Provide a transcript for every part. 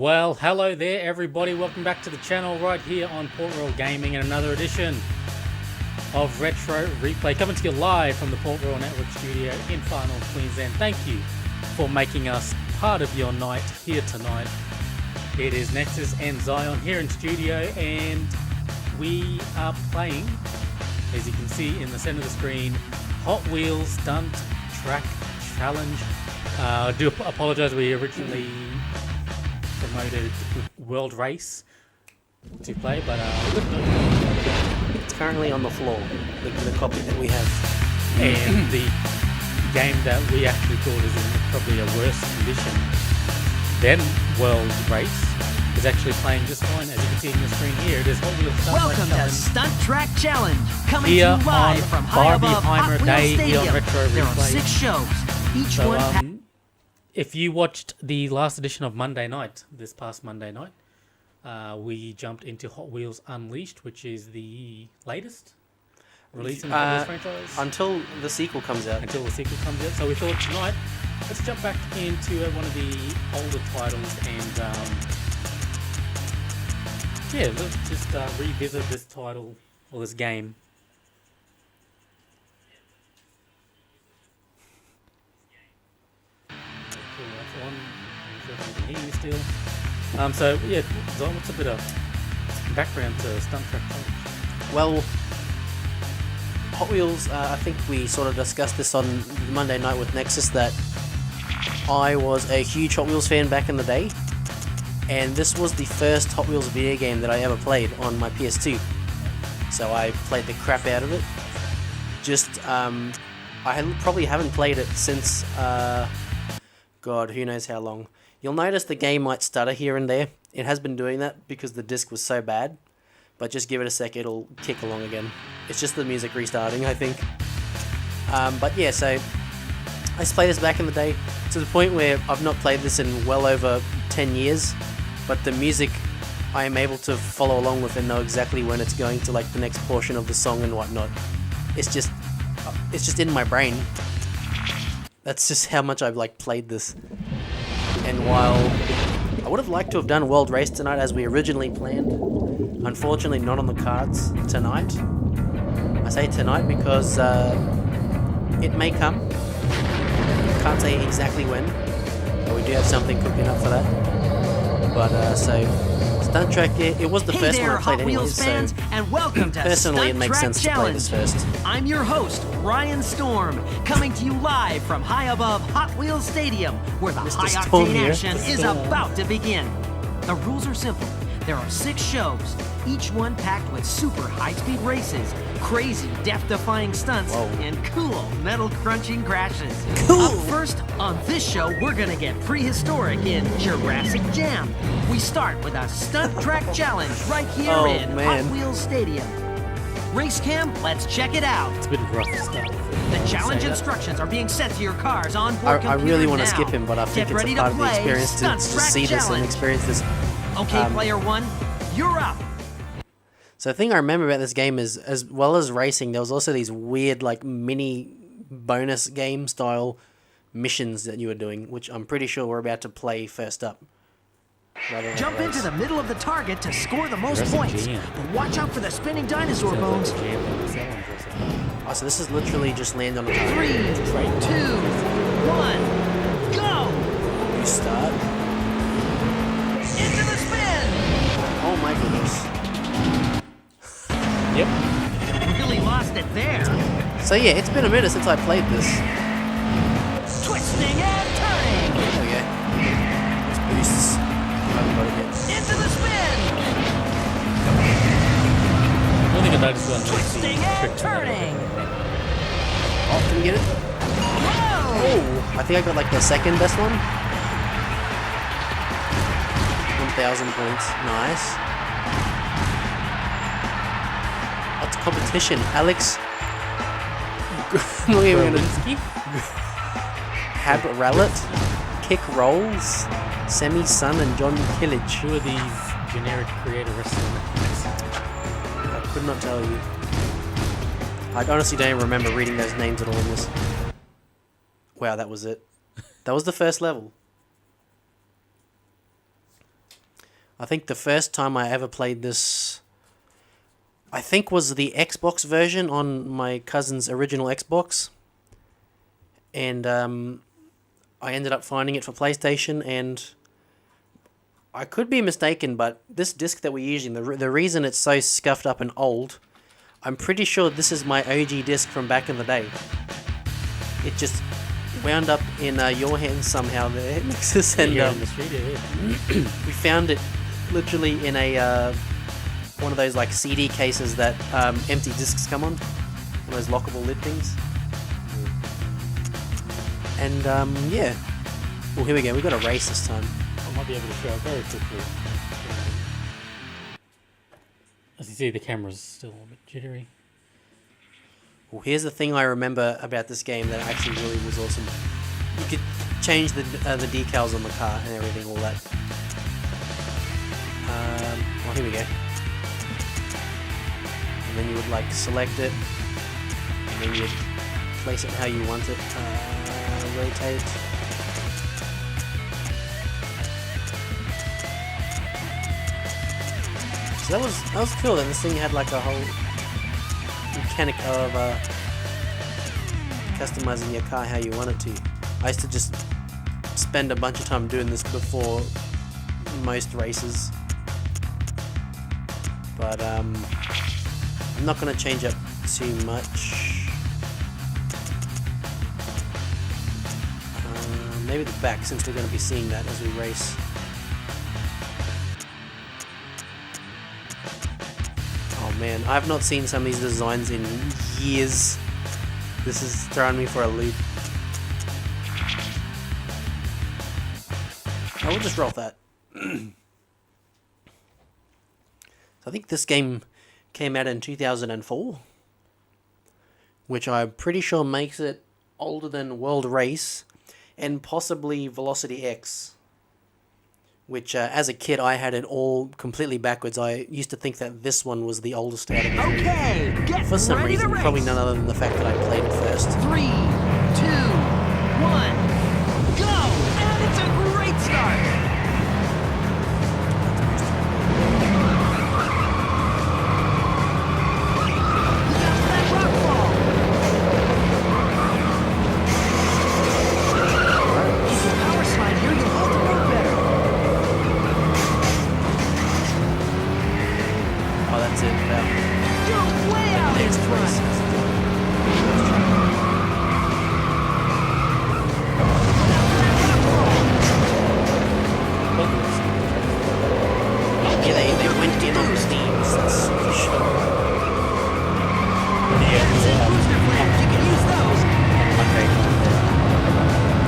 Well, hello there everybody, welcome back to the channel right here on Port Royal Gaming and another edition of Retro Replay coming to you live from the Port Royal Network studio in Far North Queensland. Thank you for making us part of your night here tonight. It is Nexus and Zion here in studio and we are playing, as you can see in the center of the screen, Hot Wheels Stunt Track Challenge. I do apologize, we originally promoted World Race to play, but it's currently on the floor, the copy that we have. And the game that we actually thought is in probably a worse condition than World Race is actually playing just fine. As you can see on the screen here, it is Hot Wheels Stunt Track. Welcome to Stunt Track Challenge, coming here to you live on from high above Hot Barbieheimer Wheels Day here on Stadium. Retro There are Replay. 6 shows, each So, one if you watched the last edition of Monday night, this past Monday night, we jumped into Hot Wheels Unleashed, which is the latest release in the Hot Wheels franchise. Until the sequel comes out. Until the sequel comes out. So we thought tonight, let's jump back into one of the older titles and yeah, let's just revisit this title or this game. Still. So yeah, Zon, what's a bit of background to Stunt Track Challenge? Well, Hot Wheels, I think we sort of discussed this on Monday night with Nexus, that I was a huge Hot Wheels fan back in the day, and this was the first Hot Wheels video game that I ever played on my PS2. So I played the crap out of it. I probably haven't played it since, God, who knows how long. You'll notice the game might stutter here and there. It has been doing that because the disc was so bad. But just give it a sec, it'll kick along again. It's just the music restarting, I think. But yeah, so I used to play this back in the day to the point where I've not played this in well over 10 years. But the music I am able to follow along with and know exactly when it's going to like the next portion of the song and whatnot. It's just in my brain. That's just how much I've like played this. And while I would have liked to have done World Race tonight as we originally planned, unfortunately not on the cards tonight. I say tonight because it may come. Can't say exactly when, but we do have something cooking up for that. But so Stunt Track, it was the first one I played anyway, so and welcome to personally it Stunt makes Track sense Challenge. to play this first. I'm your host, Ryan Storm, coming to you live from high above Hot Wheels Stadium, where the Mr. Storm high-octane here. action is about to begin. The rules are simple. There are 6 shows, each one packed with super high-speed races, crazy death-defying stunts, Whoa. and cool metal-crunching crashes. Cool. Up first, on this show, we're gonna get prehistoric in Jurassic Jam. We start with a Stunt Track Challenge right here Oh, in man. Hot Wheels Stadium. Race cam, let's check it out. It's a bit rough stuff. The challenge Say that. instructions are being sent to your car's onboard I really computer want to now. skip him, but I think Get it's ready a part to of the play experience to Stunt just Track see this and Challenge. experience this. Okay, player 1, you're up. So the thing I remember about this game is, as well as racing, there was also these weird like mini bonus game style missions that you were doing, which I'm pretty sure we're about to play first up. Jump into the middle of the target to score the most Jurassic points. Jam. But watch out for the spinning dinosaur Sounds bones. like a jam on the sound or something. Oh, so this is literally just land on the 3, target. 2, 1, go! You start. Into the spin! Oh my goodness. Yep. Really lost it there. So yeah, it's been a minute since I played this. Twisting and turning. There we go. It's boosts. I haven't got it yet. Into the spin! One thing I noticed about Twisting and turning. Oh, can we get it? Whoa! Oh, I think I got like the second best one. 1,000 points. Nice. What's competition? Alex. We're gonna Hab Rallet, Kick Rolls, Semi Sun, and John Killage. Who are these generic creator wrestling? I could not tell you. I honestly don't remember reading those names at all in this. Wow, that was it. That was the first level. I think the first time I ever played this, I think, was the Xbox version on my cousin's original Xbox. And I ended up finding it for PlayStation, and I could be mistaken, but this disc that we're using, the reason it's so scuffed up and old, I'm pretty sure this is my OG disc from back in the day. It just wound up in your hands somehow there, Nexus, and in the studio, yeah. we found it literally in a one of those like CD cases that empty discs come on, one of those lockable lid things. And yeah, well, here we go. We got a race this time. I might be able to show it very quickly. As you see, the camera's still a bit jittery. Well, here's the thing I remember about this game that actually really was awesome. You could change the decals on the car and everything, all that. Well, here we go. And then you would like select it, and then you'd place it how you want it. Rotate. So that was cool. And this thing had like a whole mechanic of customizing your car how you want it to. I used to just spend a bunch of time doing this before most races, but I'm not going to change up too much. Maybe the back, since we're going to be seeing that as we race. Oh man, I've not seen some of these designs in years. This is throwing me for a loop. I will just roll that. So I think this game came out in 2004, which I'm pretty sure makes it older than World Race and possibly Velocity X, which as a kid I had it all completely backwards. I used to think that this one was the oldest out of the three. Okay, get For some ready reason, to race. probably none other than the fact that I played it first. 3, 2, 1, go! And it's a great start! That rock fall. If you power slide here, you'll hold the rope better. Oh, that's it. You're way out in Next front. race. Yeah, they went in on steams. That's for sure. That's it, booster flares. You can use those. Okay.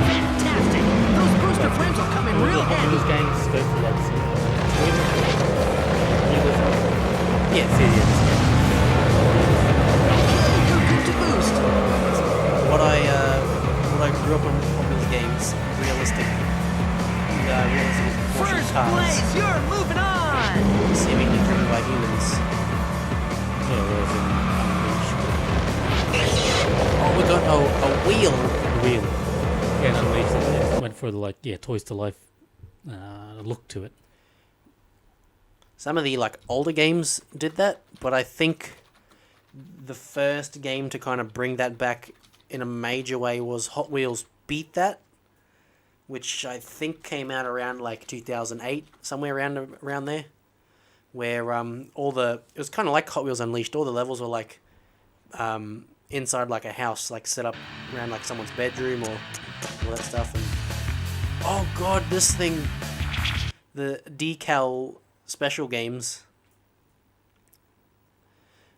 Fantastic. Those booster flames will come in real Hot handy. Wheels games go for like Yeah. You're good to boost. What I grew up on these games, realistic motion First cars, place, you're moving on. seemingly driven by humans. Yeah, whereas Oh, we got a wheel. in Real. Yeah, and Unleashed it went for the Toys to Life look to it. Some of the older games did that, but I think the first game to kind of bring that back in a major way was Hot Wheels Beat That, which I think came out around 2008, somewhere around there, where it was kind of like Hot Wheels Unleashed. All the levels were inside a house, set up around someone's bedroom or all that stuff. And oh god, this thing, the decal special games.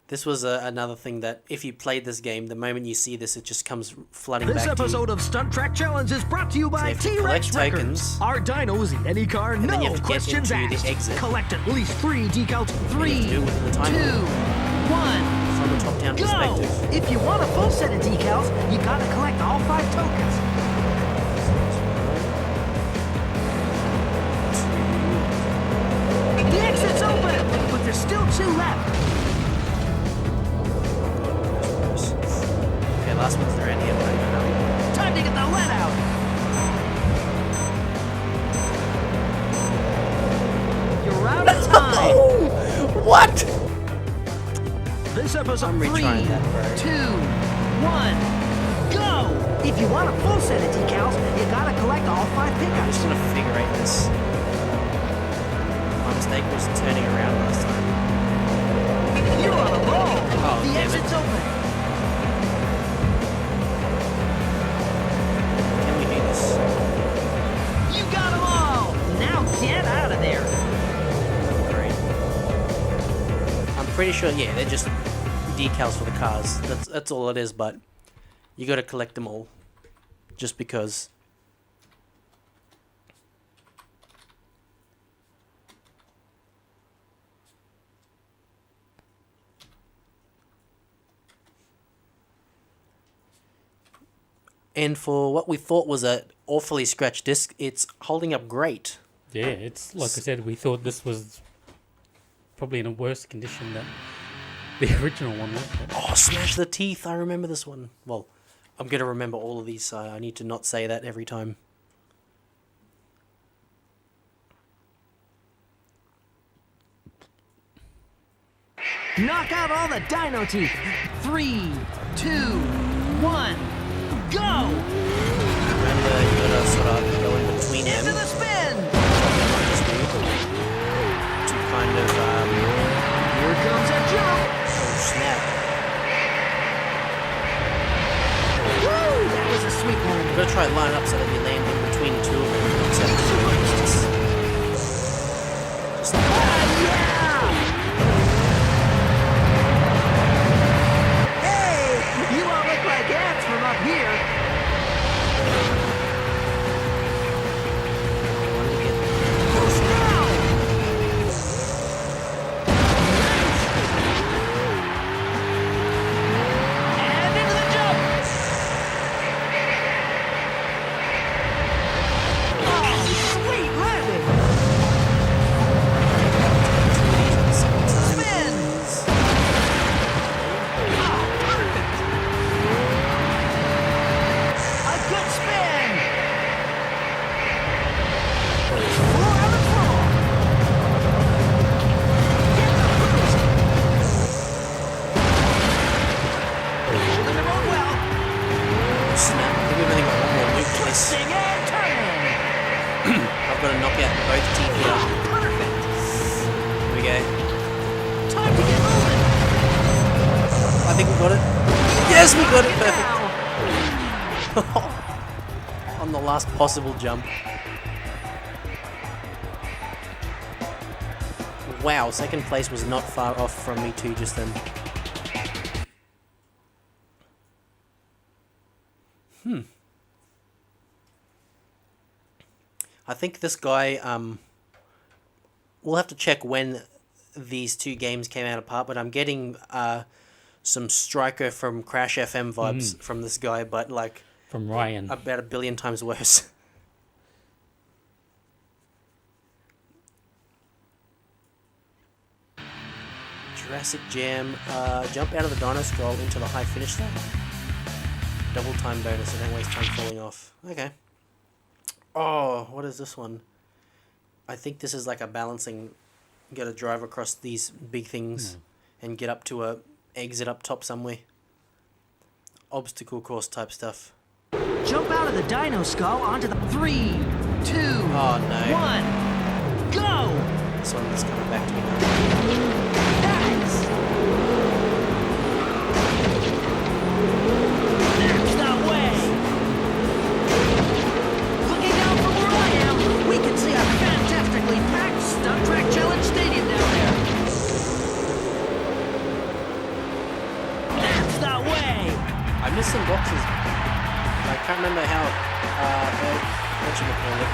This was another thing that if you played this game, the moment you see this, it just comes flooding This back to you. episode of Stunt Track Challenge is brought to you by if you T-Rex collect Records. tokens, Our dinos in any car, then you no have to get questions into the asked. exit. Collect at least 3 decals. you 3, have to do it within the 2, time limit. 1, From a top-down go! perspective. If you want a full set of decals, you gotta collect all 5 tokens. The exit's open, but there's still 2 left. Okay, last one's around here. Time to get the lead out. You're goes I'm three, retrying that, bro. 2, 1, go! If you want a full set of decals, you gotta collect all 5 I'm pickups. just gonna figure out this. My mistake was turning around last time. You're on a roll! Oh, The damn it. exit's open. Can we do this? You got them all! Now get out of there! Great. I'm pretty sure, yeah, they're just decals for the cars. That's all it is, but you gotta collect them all. Just because. And for what we thought was a awfully scratched disc, it's holding up great. Yeah, it's like I said, we thought this was probably in a worse condition than the original one was. But Oh, Smash the Teeth! I remember this one. Well, I'm gonna remember all of these, so I need to not say that every time. Knock out all the dino teeth! 3, 2, 1, go! Remember, you gotta sort of go in between them. Into the spin! To kind of, Here comes a jump! oh snap. Woo! That was a sweet one. You gotta try and line it up so that you land in between two of them. Instead of just like that. Yeah! Hey! You all look like ants from up here. Boost now! And into the jump! Oh, sweet landing! Spin! Oh, perfect! A good spin! Four out of four! Get the boost! Holding the road well! Snap. I think we've only got one more loop to this. Twisting and turning! I've got to knock out both teeth here. Perfect! Here we go. Time to get moving! I think we got it. Yes, we got it. Perfect. Now. On the last possible jump. Wow, second place was not far off from me too just then. I think this guy, we'll have to check when these two games came out apart, but I'm getting some Striker from Crash FM vibes from this guy, but like from Ryan. about 1 billion times worse. Jurassic Jam, jump out of the Dino Scroll into the high finish there. Double time bonus, so don't waste time falling off. Okay. Oh, what is this one? I think this is like a balancing. You gotta drive across these big things and get up to a exit up top somewhere. Obstacle course type stuff. Jump out of the dino skull onto the 3, 2, Oh no. 1, go! This one is coming back to me now. Nice! That's the way! Looking down from where I am, we can see a fantastically packed Stunt Track Challenge Stadium down there. That's the way! I missed some boxes. I can't remember how. What you call it?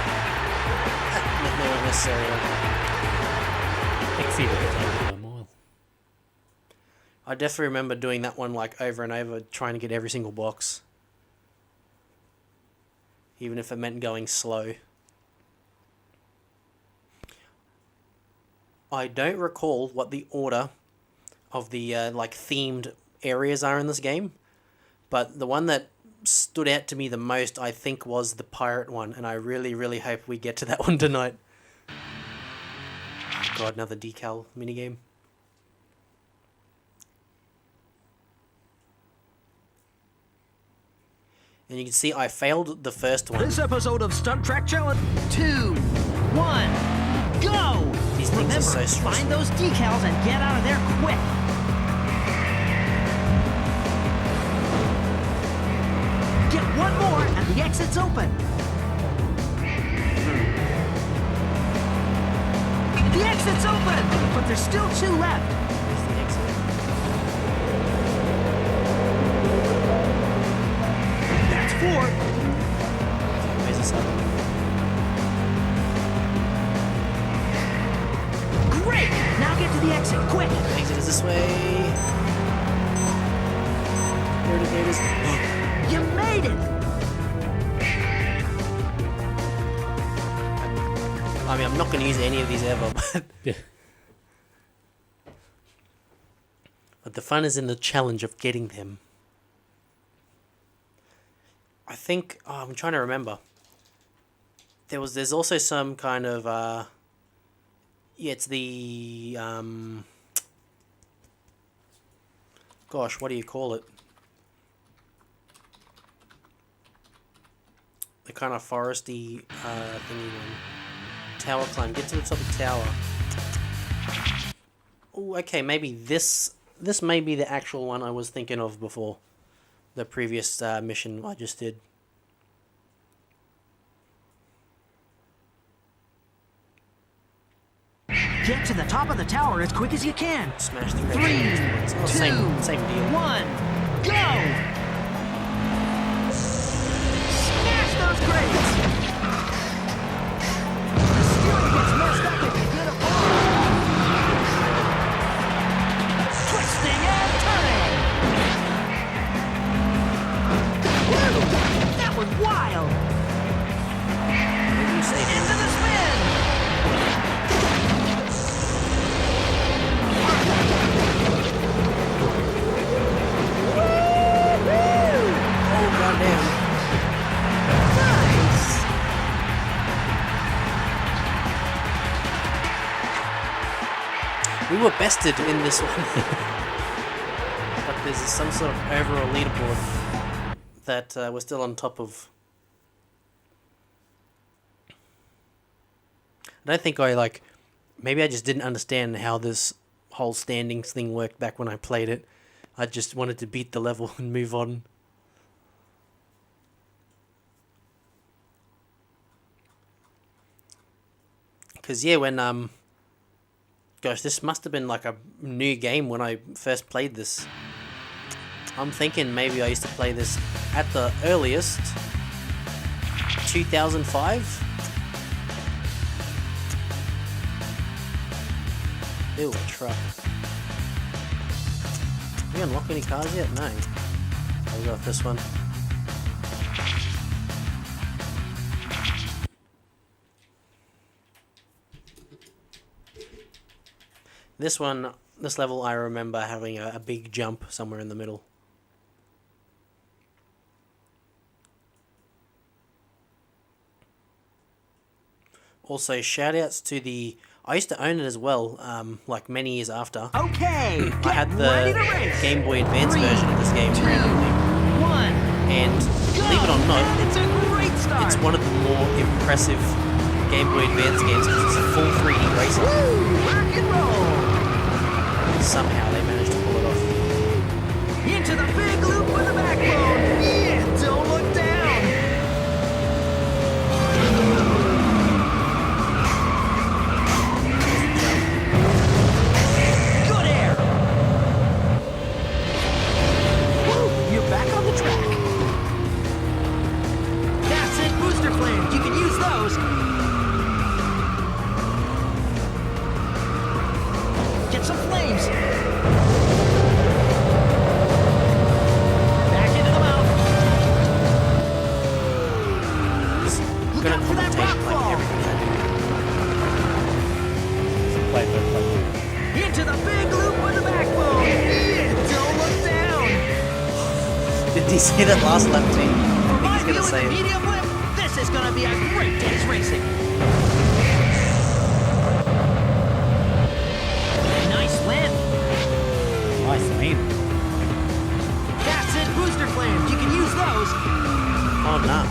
They weren't necessarily. Exceeded it by a mile. I definitely remember doing that one like over and over, trying to get every single box. Even if it meant going slow. I don't recall what the order of the like themed areas are in this game, but the one that stood out to me the most, I think, was the pirate one, and I really, really hope we get to that one tonight. God, another decal minigame. And you can see I failed the first one. This episode of Stunt Track Challenge 2, 1, go! These things Remember, are so stressful. find those decals and get out of there quick. Get one more and the exit's open. The exit's open, but there's still 2 left. Where's the exit? That's 4. Where's this other one? Great! Now get to the exit, quick! Exit is this way. There it is, there it is. You made it! I mean, I'm not going to use any of these ever, but... Yeah. But the fun is in the challenge of getting them. I think... Oh, I'm trying to remember. There's also some kind of... yeah, it's the... gosh, what do you call it? The kind of foresty thingy one. Tower climb. Get to the top of the tower. Oh, okay, maybe this may be the actual one I was thinking of before. The previous mission I just did. Get to the top of the tower as quick as you can. Smash the 3, 2, same deal. 1, go! Smash those crates! The steering gets messed up if you get a ball. Twisting and turning! Woo! That was wild! What do you say? Into the spin! Oh, goddamn. Nice! We were bested in this one. But there's some sort of overall leaderboard that we're still on top of. I don't think maybe I just didn't understand how this whole standings thing worked back when I played it. I just wanted to beat the level and move on. Because, yeah, when, gosh, this must have been like a new game when I first played this. I'm thinking maybe I used to play this at the earliest, 2005? Ew, a truck. Have we unlocked any cars yet? No. I'll go with this one. This level, I remember having a big jump somewhere in the middle. Also, shoutouts to the... I used to own it as well, like many years after. Okay, I had the Game Boy Advance 3, version of this game 2, randomly. 1, And believe it or not, it's a great start. it's one of the more impressive Game Boy Advance games because it's a full 3D racer. Woo, rock and roll. Somehow they managed to pull it off. Into the big loop with the backbone. Yeah, don't look down. Good air. Woo, you're back on the track. That's it, booster flames. You can use those. Get some flames. Back into the mouth. I'm Look gonna out for that rock commentate like fall. everything I Play. Into the big loop with the backbone. Yeah, don't look down. do. Did you see that last lap team? I For think my he's view gonna with the say medium whip, this is gonna be a great day's racing. Nice win. Nice, I mean. That's it, booster flames. You can use those. Oh, nah.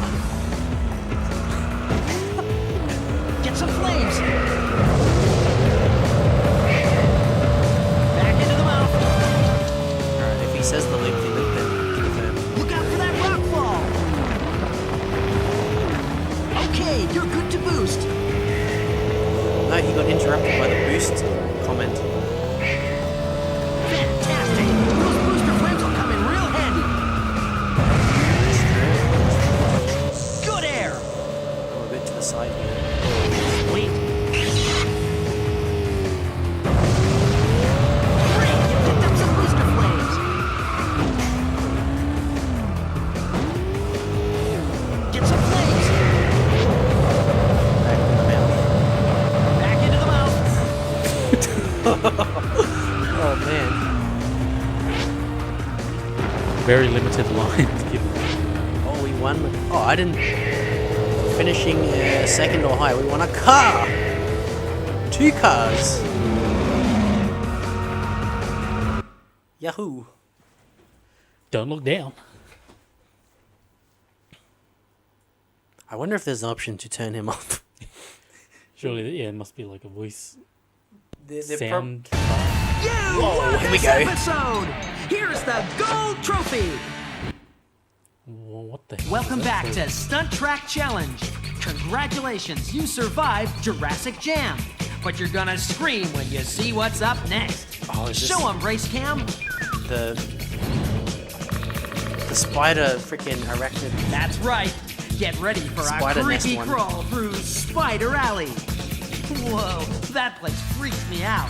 Get some flames. Back into the mouth. Alright, if he says the loop-de-loop, then confirm. Look out for that rock fall. Okay, you're good to boost. No, he got interrupted by the boost comment. Fantastic. Those booster flames will come in real handy. Good air. Go a bit to the side here. Sweet. Great, you picked up some booster flames. Get some flames. Back in the mouth. Back into the mouth. Oh, man. Very limited lines given. Oh, we won. Oh, I didn't. Finishing second or higher. We won a car. 2 cars. Yahoo. Don't look down. I wonder if there's an option to turn him off. Surely, yeah, it must be like a voice They're sound. You Whoa, won here we this go. episode. Here's the gold trophy. Well, what the hell? Welcome is that back for? to Stunt Track Challenge. Congratulations, you survived Jurassic Jam. But you're gonna scream when you see what's up next. Oh, is this Show 'em, Race Cam. the spider freaking arachnid? That's right. Get ready for Spider a nest creepy one. crawl through Spider Alley. Whoa, that place freaks me out.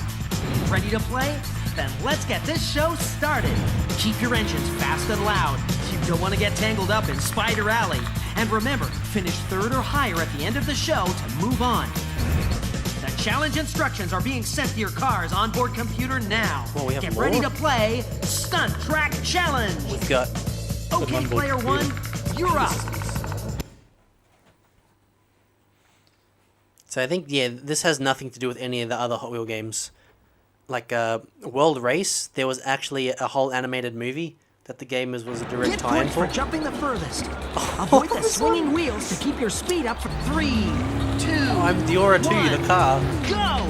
Ready to play? Then let's get this show started. Keep your engines fast and loud. You don't want to get tangled up in Spider Alley. And remember, finish third or higher at the end of the show to move on. The challenge instructions are being sent to your car's onboard computer now. Well, we have Get more? ready to play Stunt Track Challenge. We've got. Okay, onboard player computer. 1, you're up. So I think, yeah, this has nothing to do with any of the other Hot Wheel games. Like World Race, there was actually a whole animated movie that the game was a direct Get tie-in points for. for jumping the furthest. Avoid the swinging wheels to keep your speed up for 3, 2, I'm Diora 2, the 1, car. Go!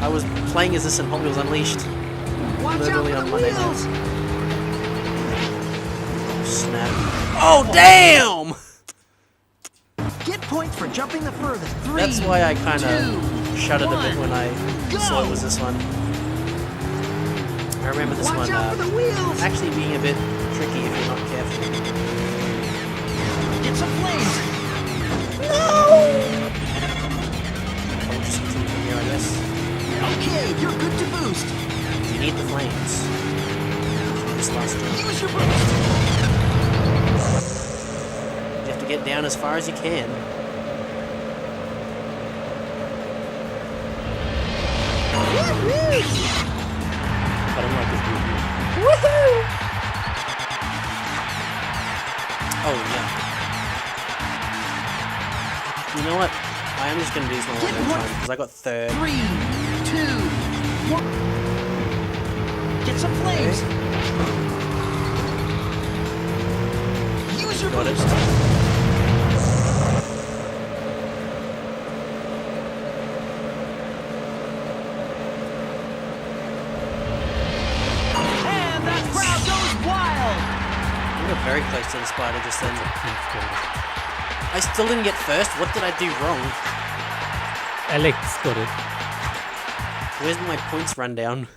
I was playing as this in Hot Wheels Unleashed. Watch Literally out on for the Monday night. wheels! Snap. Oh, damn! Get points for jumping the furthest. 3, That's why I kind 2, of shuddered a bit when I saw it was this one. I remember this Watch one out for the wheels! actually being a bit tricky if you're not careful. Get some flames! I'll just continue from here, I guess. Okay, you're good to boost. You need the flames. This last jump. Use your boost. You have to get down as far as you can. I don't like this movie. Oh, yeah. You know what? I am just going to do this one more time because I got third. 3, 2, 1. Get some flames. Use your Got it. boost. And the crowd goes wild. We were very close to the spider just then. Let's go. I still didn't get first. What did I do wrong? Alex got it. Where's my points rundown?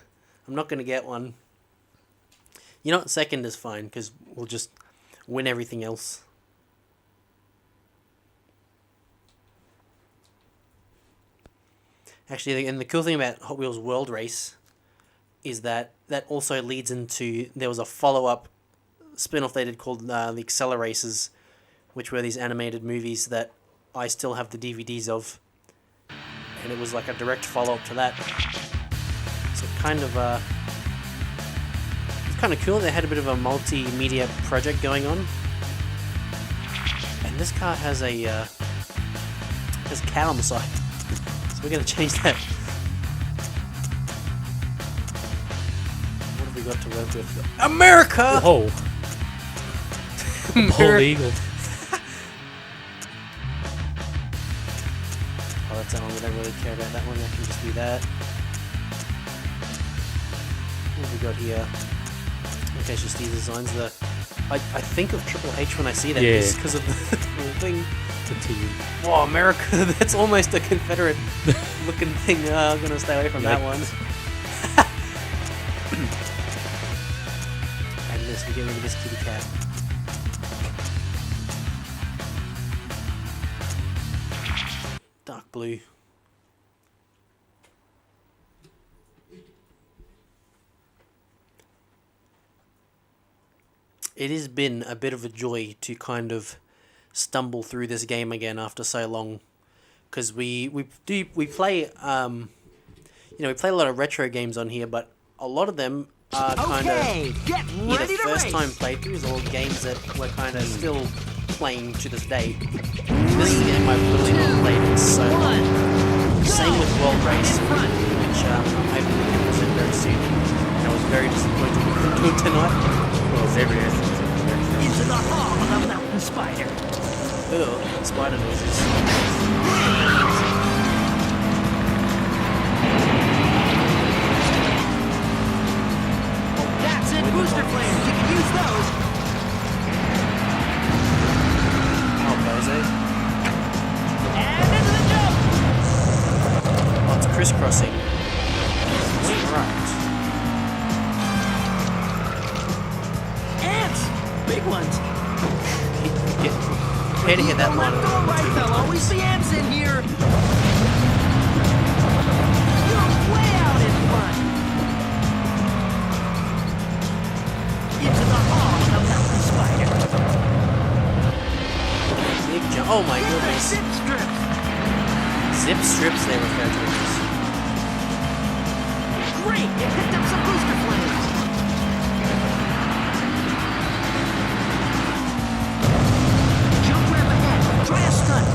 I'm not going to get one. You know what? Second is fine because we'll just win everything else. Actually, and the cool thing about Hot Wheels World Race is that also leads into, there was a follow-up spin-off they did called the Acceleraces, which were these animated movies that I still have the DVDs of. And it was like a direct follow-up to that. So it's kind of cool. They had a bit of a multimedia project going on. And this car has a has a cat on the side. So we're gonna change that. What have we got to work with? America! Oh, bald eagle. lights on. We don't really care about that one. I can just do that. What have we got here? Okay, it's just these designs. I think of Triple H when I see that, Yeah. just because of the little thing. The team. Oh, America! That's almost a Confederate looking thing. I'm gonna stay away from that one. And this, we get rid of this kitty cat. Dark blue. It has been a bit of a joy to kind of stumble through this game again after so long, because we play we play a lot of retro games on here, but a lot of them are kind of get either ready to first race. time playthroughs or games that we're kind of still playing to this day. This is a game I've really not played in so long. Same with World Race, which I'm hoping we can present very soon. And I was very disappointed we couldn't do it tonight. Well, it's every essence of the retro. Into the hall of the mountain spider. Ugh, spider noises. That's it, booster flames. You can use those. Oh, bozo. And into the jump. Oh, it's crisscrossing. Right. Ants. Big ones. Prepare to hit that line Left of or right, there'll always be ants in here. You're way out in front. Into the hall of the mountain spider. Big jump. Oh my Get the goodness. zip strips. Zip strips, they refer to it. Great, you picked up some booster flames. Jump ramp ahead. Try a stunt.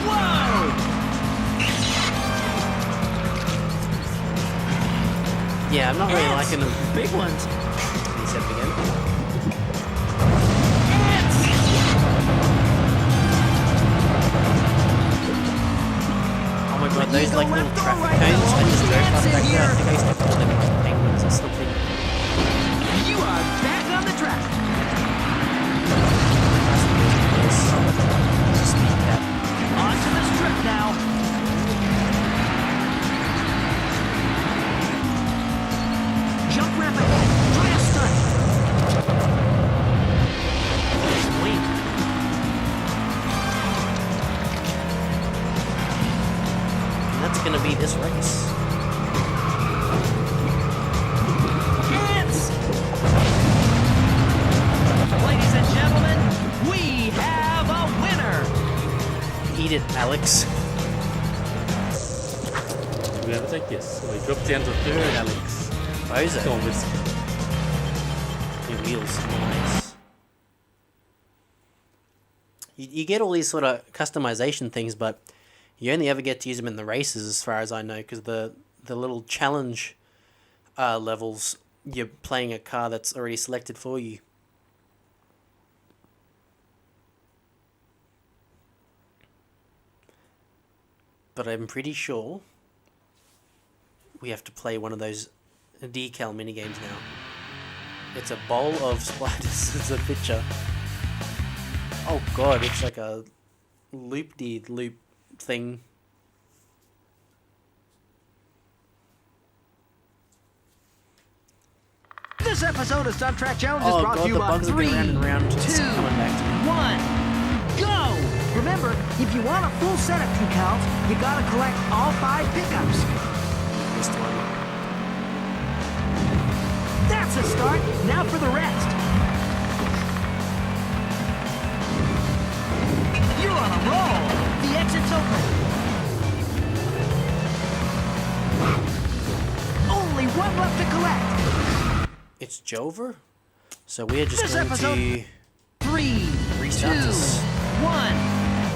Whoa! Yeah, I'm not really Ants. liking them. Big ones. Except again. Ants! Oh my god, those go like little left or traffic right, cones. there'll I just always be drove ants past in back there. I here. think I used to call them like penguins or something. You are back on the track. Speed cap. On to the strip now. Jump ramp ahead. Try a stunt. Sweet. And that's gonna be this race. Ants! Ladies and gentlemen, we have a winner. Eat it, Alex. Do we have a take? Yes. So we dropped down to third, Alex. Go Bozo. on, Whisk. Your wheels. Nice. You get all these sort of customization things, but you only ever get to use them in the races, as far as I know, because the little challenge levels, you're playing a car that's already selected for you. But I'm pretty sure we have to play one of those decal minigames now. It's a bowl of spiders. It's a picture. Oh god, it's like a loop-de-loop thing. This episode of Stunt Track Challenge is Oh brought god, to you the by bugs are 3, going round and round. It's 2, coming back to me. 1, go! Remember, if you want a full set of decals, you gotta collect all 5 pickups. Missed one. That's a start. Now for the rest. You're on a roll. The exit's open. Only one left to collect. It's Jover? So we're just This going episode- to 3, 2, restart this. 1,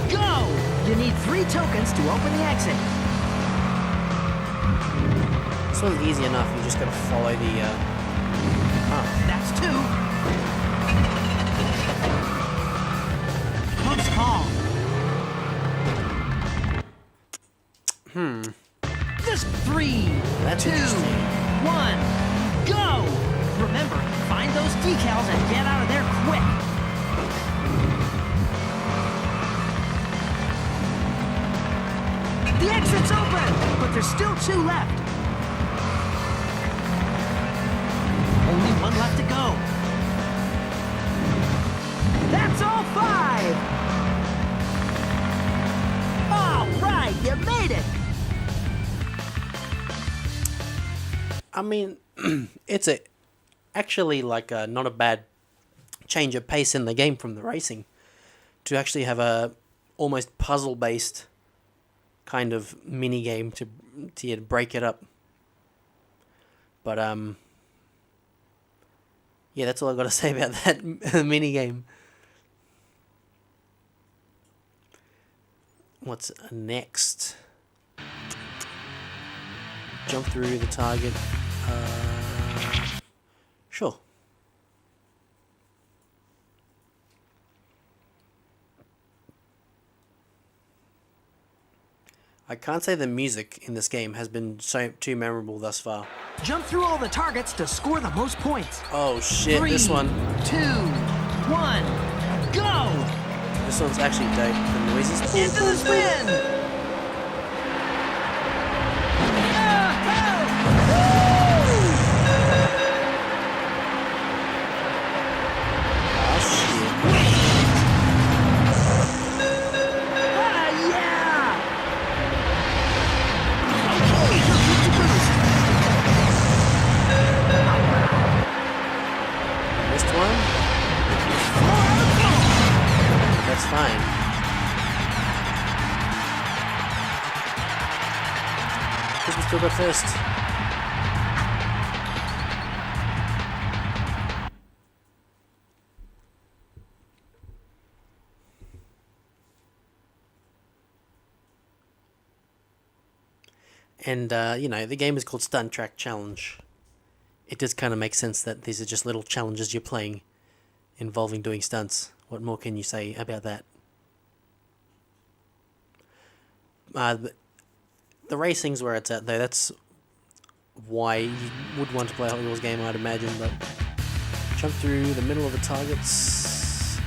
go! You need 3 tokens to open the exit. This one's easy enough, you just gotta follow the That's 2. Close call. decals and get out of there quick. The exit's open, but there's still 2 left. Only 1 left to go. That's all 5! All right, you made it! I mean, it's actually like not a bad change of pace in the game from the racing to actually have a almost puzzle-based kind of mini game to break it up. But yeah, that's all I've got to say about that mini game. What's next? Jump through the target. Sure. I can't say the music in this game has been too memorable thus far. Jump through all the targets to score the most points. Oh shit, 3, this one. 2, 1, go! This one's actually dope. The noises. Into the spin! Fine. Because we still got first. And, you know, the game is called Stunt Track Challenge. It does kind of make sense that these are just little challenges you're playing involving doing stunts. What more can you say about that? The racing's where it's at, though. That's why you would want to play a Hot Wheels game, I'd imagine. But jump through the middle of the targets.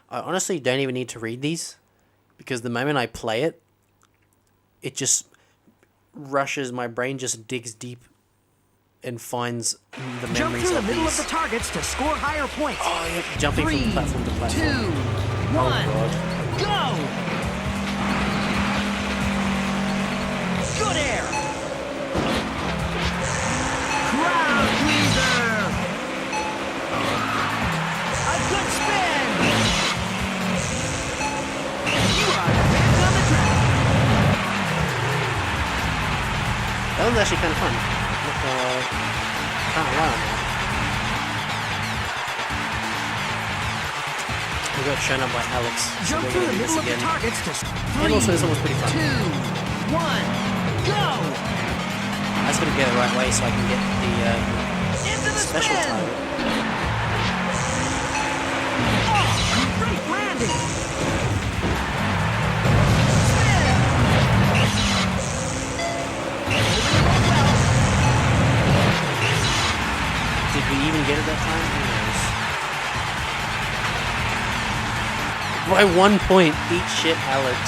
I honestly don't even need to read these, because the moment I play it, it just rushes. My brain just digs deep and finds the memories of these. Jump through the middle of the targets to score higher points. Oh, yep. Jumping 3, from platform to platform. 2, 1, go! Good air! Crowd pleaser! A good spin! You are back on the track! That was actually kind of fun. Can't lie on that. We got shown up by Alex. Jump so through the middle of the again. targets to 3, And also this one was pretty fun. 2, 1, go! I just got to get it the right way so I can get the Into the special spin! target. Oh, great landing! Did we even get it that time? Who knows? By 1 point, eat shit, Alex.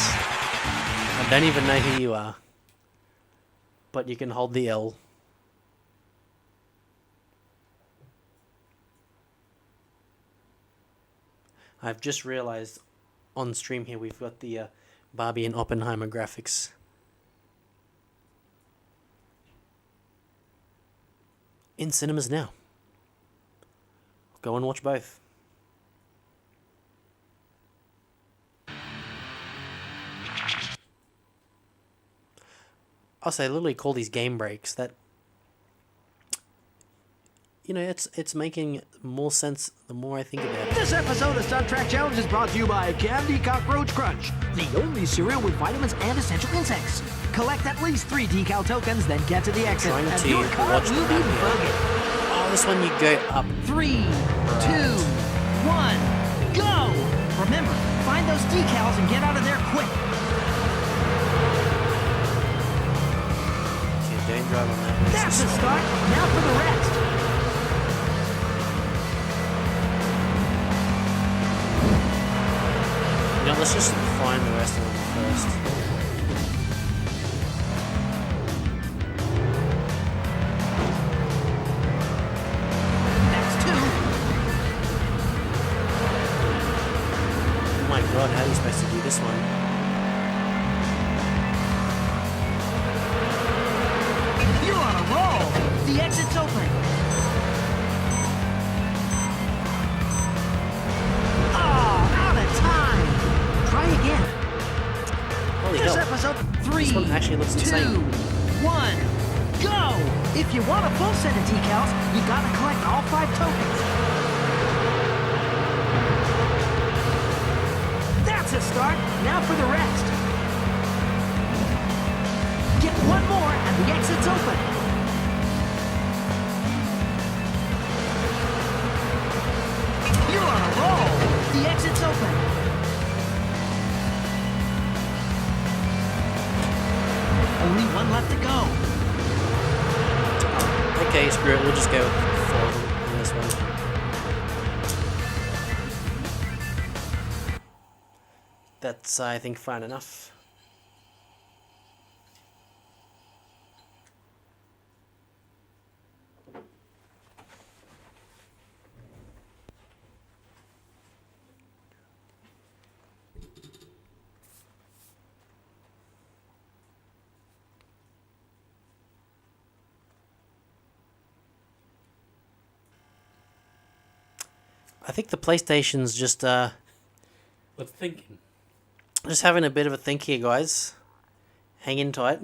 I don't even know who you are. But you can hold the L. I've just realized on stream here we've got the Barbie and Oppenheimer graphics. In cinemas now. Go and watch both. I'll say literally call these game breaks. That, you know, it's making more sense the more I think about it. This episode of Stunt Track Challenge is brought to you by Candy Cockroach Crunch, the only cereal with vitamins and essential insects. Collect at least 3 decal tokens, then get to the exit, Trying and to your car watch will the be map here. bugging. Oh, this one you go up. 3, 2, 1, go! Remember, find those decals and get out of there quick. Okay, main drive on that. That's the start. Now for the rest. You know, let's just find the rest of them first. That's 2. Oh my god, how are you supposed to do this one? You're on a roll. The exit's open. Oh, out of time. Try again. Holy Here's hell. episode 3. This one actually looks 2, insane. 1, go! If you want a full set of decals, you gotta collect all 5 tokens. That's a start. Now for the rest. Get one more and the exit's open. You're on a roll. The exit's open. Only one left to go. Okay, screw it. We'll just go with 4 of them in this one. That's, I think, fine enough. I think the PlayStation's just What's thinking? having a bit of a think here, guys. Hang in tight.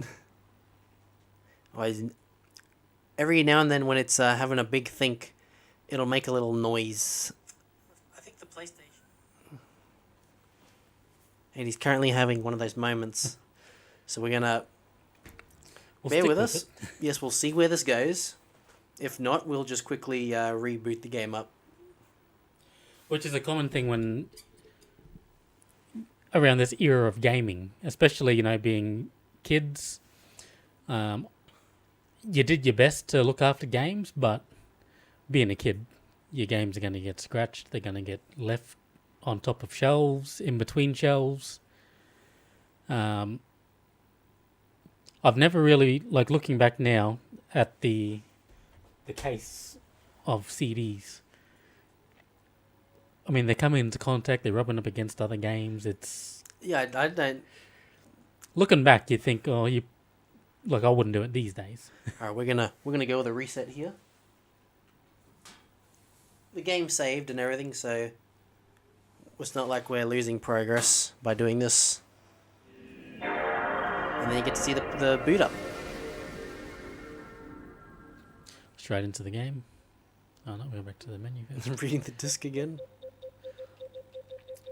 Every now and then, when it's having a big think, it'll make a little noise. I think the PlayStation. And he's currently having one of those moments. So we're gonna bear with us. Yes, we'll see where this goes. If not, we'll just quickly reboot the game up. Which is a common thing when around this era of gaming, especially, being kids. You did your best to look after games, but being a kid, your games are going to get scratched. They're going to get left on top of shelves, in between shelves. I've never really, looking back now at the case of CDs. I mean, they're coming into contact. They're rubbing up against other games. It's I don't. looking back. You think, oh, I wouldn't do it these days. All right, we're gonna go with a reset here. The game saved and everything, so it's not like we're losing progress by doing this. And then you get to see the boot up. Straight into the game. Oh no, we're back to the menu. I'm reading the disc again.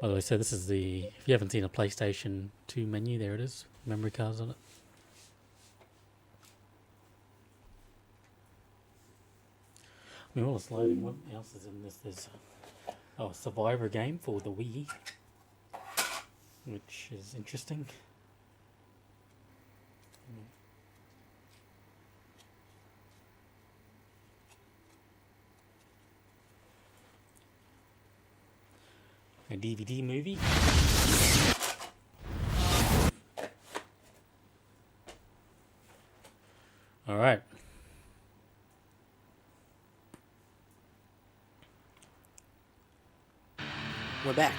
By the way, so this is if you haven't seen a PlayStation 2 menu, there it is. Memory cards on it. I mean, while it's loading, what else is in this? There's a Survivor game for the Wii, which is interesting. A DVD movie. All right. We're back.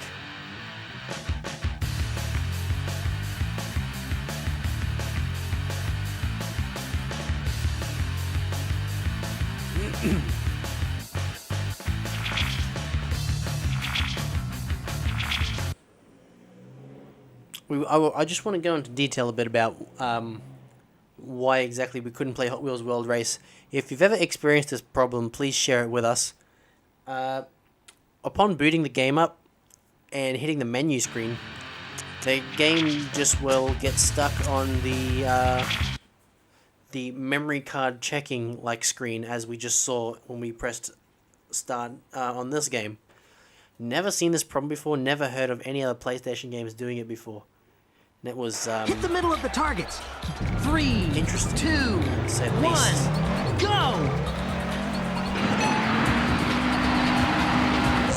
I just want to go into detail a bit about why exactly we couldn't play Hot Wheels World Race. If you've ever experienced this problem, please share it with us. Upon booting the game up and hitting the menu screen, the game just will get stuck on the memory card checking screen, as we just saw when we pressed start on this game. Never seen this problem before, never heard of any other PlayStation games doing it before. And it was Hit the middle of the targets. 3, 3, Interesting. 2, Say the 1, least. go!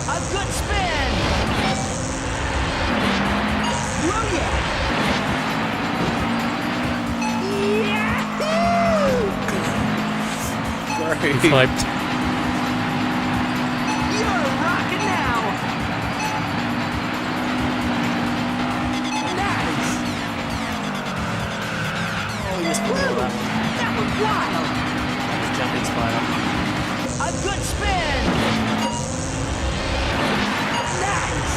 A good spin! Oh yeah! Yahoo! He's hyped. You're rocking now! Nice! Oh, you missed the ball that one. That was wild! That was jumping spider. A good spin! Nice!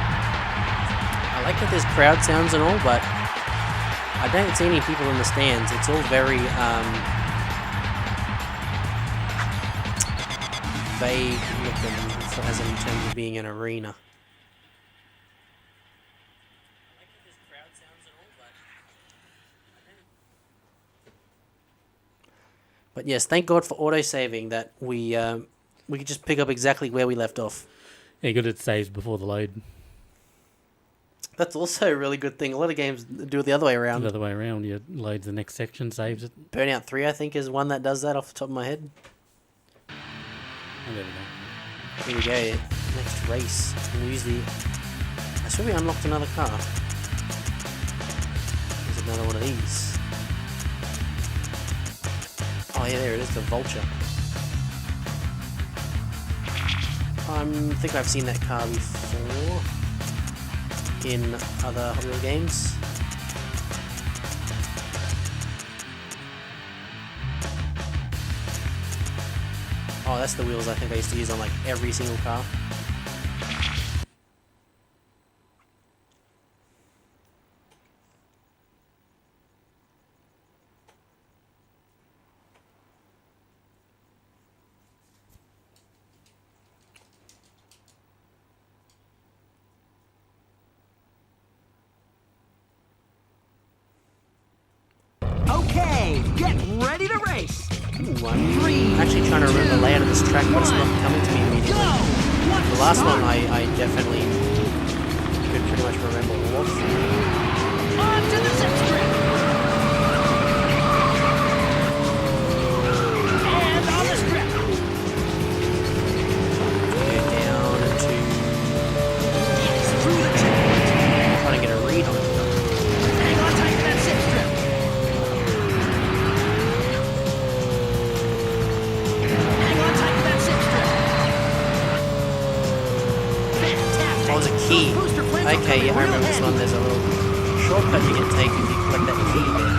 I like that there's crowd sounds and all, but I don't see any people in the stands. It's all very vague looking as in terms of being an arena. But yes, thank God for auto-saving that we could just pick up exactly where we left off. Yeah, good it saves before the load. That's also a really good thing. A lot of games do it the other way around. The other way around, you load the next section, saves it. Burnout 3, I think, is one that does that off the top of my head. And there we go. Here we go. Next race. We'll use the... I swear we unlocked another car. There's another one of these. Oh yeah, there it is, the Vulture. I think I've seen that car before in other Hot Wheels games. Oh, that's the wheels I think I used to use on like every single car. Okay, get ready to race! Ooh, I'm actually trying to remember the layout of this track, but it's not coming to me immediately. Go! The last one I definitely could pretty much remember all of. On to the zip strip! And on the strip! Go down into... Yes, through the checkpoint! Trying to get a read on it. Hang on tight to that zip strip! Hang on tight to that zip strip! Fantastic! Oh, there's a key. Those booster flames will Okay, come yeah, in I real remember this handy. one. There's a little shortcut you can take if you collect that key there.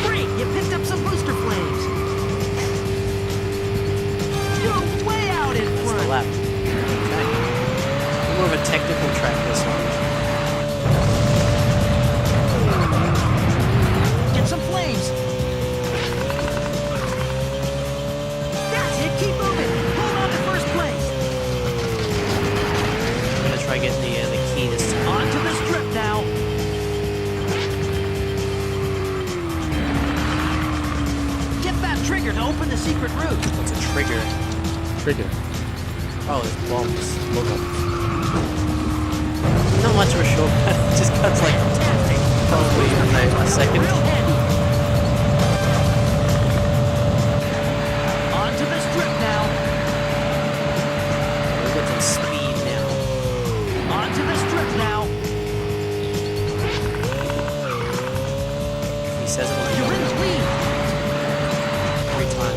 Great! You picked up some booster flames! You're way out in That's the front! lap. Okay. More of a technical track, this one. Get some flames! That's it! Keep moving! Hold on to first place! I'm gonna try getting the key this time. On to the strip now! Get that trigger to open the secret route! What's a trigger? Trigger. Oh, there's bombs. Look up. Not much of a shortcut. It just cuts like probably a second. Real handy! On to the strip now! We've got some speed now. On to the strip now! He says it like You're in the lead! every time.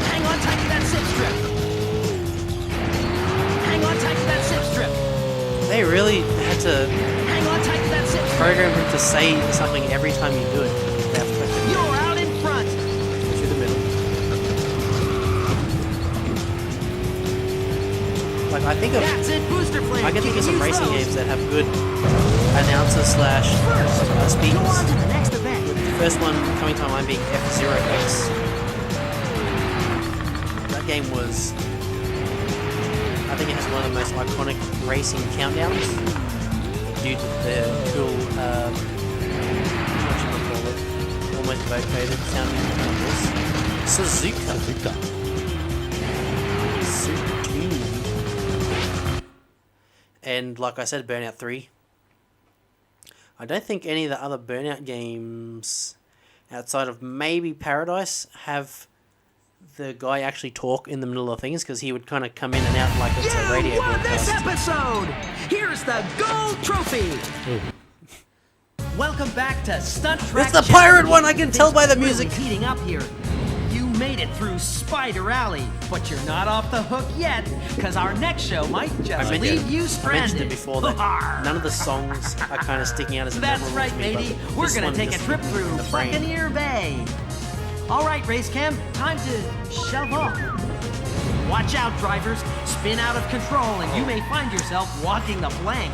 Hang on tight to that zip strip! Hang on tight to that zip strip! They really had to Hang on tight to that zip strip! program him to say something every time you do it. They have to put it You're out in front! through the middle. Like I think of That's it, booster flames! I can think of some use racing those. games that have good announcer slash First, go on speakers. to the next event. The first one coming to my mind being F-Zero X. That game was, I think it has one of the most iconic racing countdowns. The dude with the cool, whatchamacallit, almost vote-coded sounding numbers. Suzuka. Suzuka. Super tuned. And like I said, Burnout 3. I don't think any of the other Burnout games outside of maybe Paradise have the guy actually talk in the middle of things, because he would kind of come in and out like it's a radio You won broadcast. this episode! Here's the gold trophy! Ooh. Welcome back to Stunt Track. It's the pirate one, I can tell by the Things are music. really heating up here. You made it through Spider Alley, but you're not off the hook yet, because our next show might just leave you I stranded. mentioned it before that none of the songs are kind of sticking out as That's memorable right, to me, matey. but We're this gonna one take a just trip hit me through in the brain. Buccaneer Bay. All right, race cam, time to shove off. Watch out, drivers. Spin out of control, and you may find yourself walking the plank.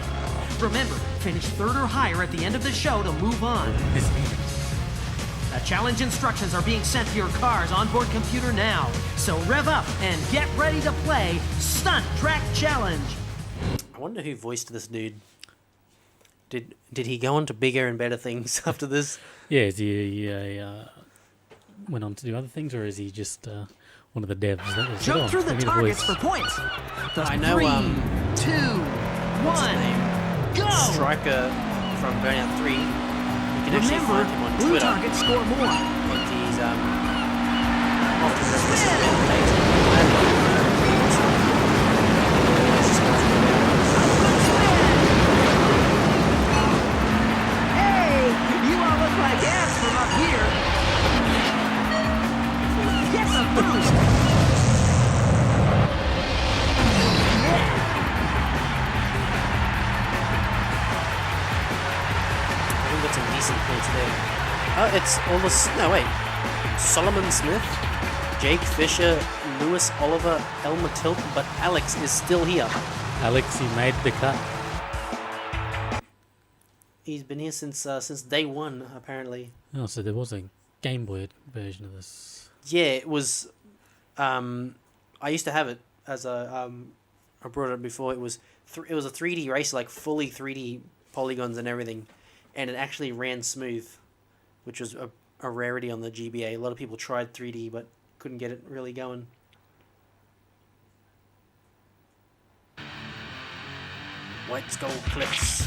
Remember, finish third or higher at the end of the show to move on. The challenge instructions are being sent to your car's onboard computer now. So rev up and get ready to play Stunt Track Challenge. I wonder who voiced this dude. Did he go on to bigger and better things after this? Yeah, is he went on to do other things, or is he just one of the devs that was Jump through the I need a targets voice. for points. I know, 3, 2, What's his 1, name? go! Striker from Burnout 3. You can actually Remember, find him on blue Twitter. targets score more. And he's often referenced in later. Hey, you all look like ants from up here. Get the boost. I think got some decent points there. Oh, it's all this. No, wait. Solomon Smith, Jake Fisher, Lewis Oliver, Elmer Tilton, but Alex is still here. Alex, he made the cut. He's been here since day one, apparently. Oh, so there was a Game Boy version of this. Yeah, it was. I used to have it as a. I brought it up before. It was. It was a 3D race, like fully 3D polygons and everything, and it actually ran smooth, which was a rarity on the GBA. A lot of people tried 3D, but couldn't get it really going. White Skull Cliffs.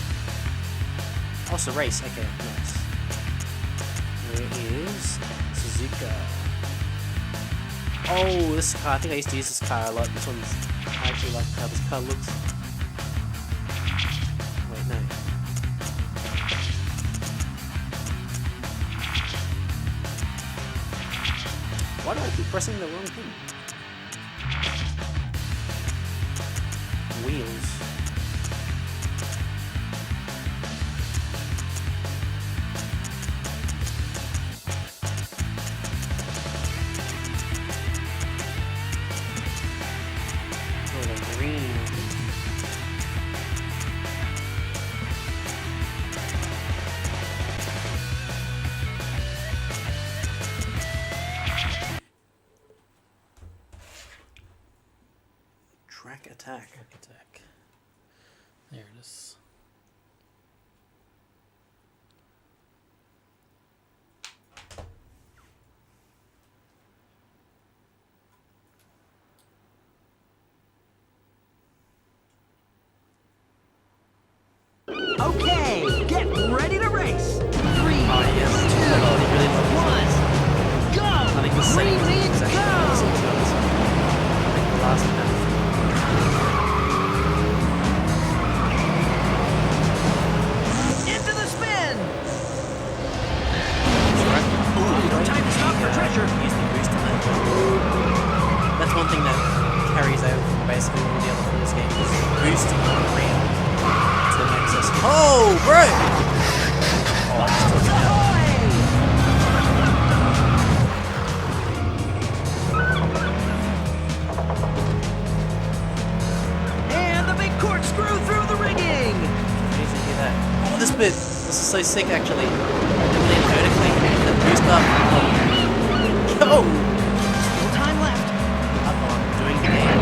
Oh, it's a race. Okay, nice. There is Suzuka. Oh, this car. I think I used to use this car a lot. This one's. I actually like how this car looks. Wait, no. Why do I keep pressing the wrong thing? Wheels. Oh, the green. Track attack. Attack. There it is. Okay, get ready to race. 3, 2, 1, Oh, he really loves this. go! I think the Green second means is actually go! awesome. I think the last one. Into the spin! Ooh, No time to stop for treasure. Use the boost on that. That's one thing that carries over from basically all the other Force games. Is boost on the ramp to access. Oh, bro! Oh, I just took it out. And the big corkscrew through the rigging! Did you hear that? Oh, this bit. This is so sick, actually. Land vertically and then boost up. Oh! Still time left. Up on doing the game.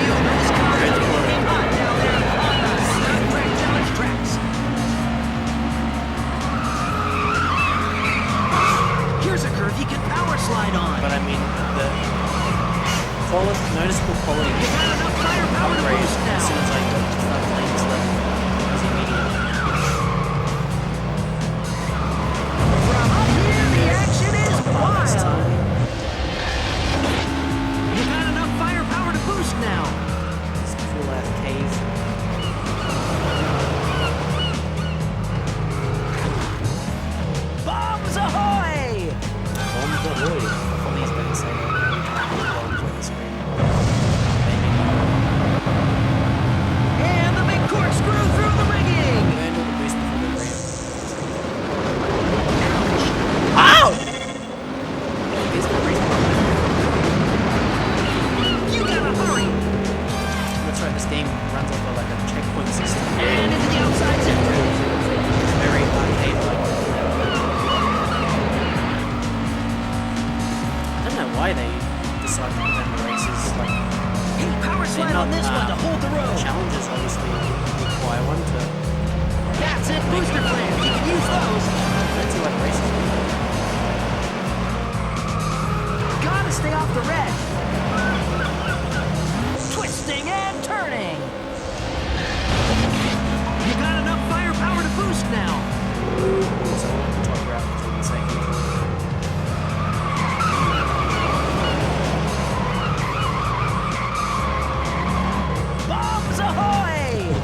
You know this car is looking hot down there on the Stunt Track Challenge tracks. Here's a curve you can power slide on. But I mean, the noticeable quality You got enough firepower to upgrade boost as soon now. on this one to hold the road. Challenges obviously require one to. That's it, booster flares. You can use those. That's like racing. Gotta stay off the red. Twisting and turning. You got enough firepower to boost now. So I want to talk about it in a second. Bombs ahoy!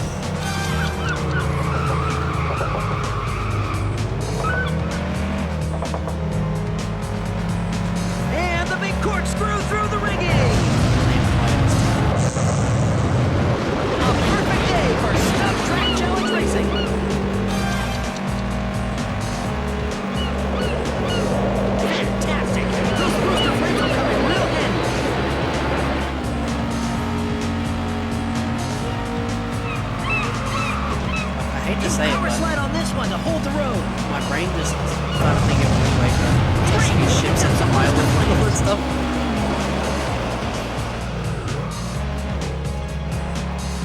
And the big corkscrew through the rigging. A perfect day for Stunt Track Challenge racing. Fantastic! Those booster flames are coming real handy. I hate to say it, Power but slide on this one to hold the road. my brain just started thinking of Wind Waker. Testing these ships at the island and all that stuff.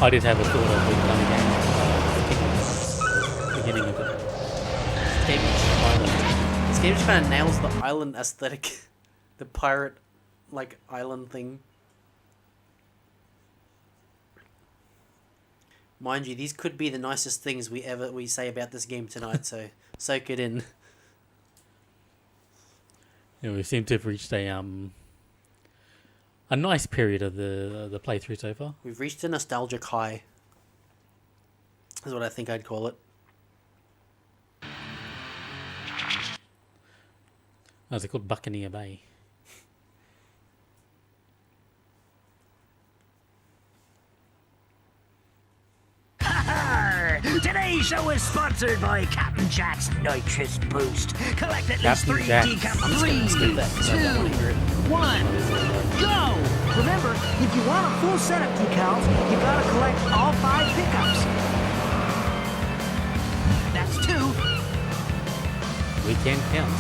I did have a thought of we've done a game beginning of it. This game just kind of nails the island aesthetic. The pirate, like, island thing. Mind you, these could be the nicest things we say about this game tonight, so soak it in. Yeah, we seem to have reached a nice period of the playthrough so far. We've reached a nostalgic high. Is what I think I'd call it. As they called Buccaneer Bay. Today's show is sponsored by Captain Jack's Nitrous Boost. Collect at least Captain 3 Jack. decals. I'm just gonna skip that because I don't want to hear it. 1, go! Remember, if you want a full set of decals, you gotta collect all 5 pickups. That's 2. We can count.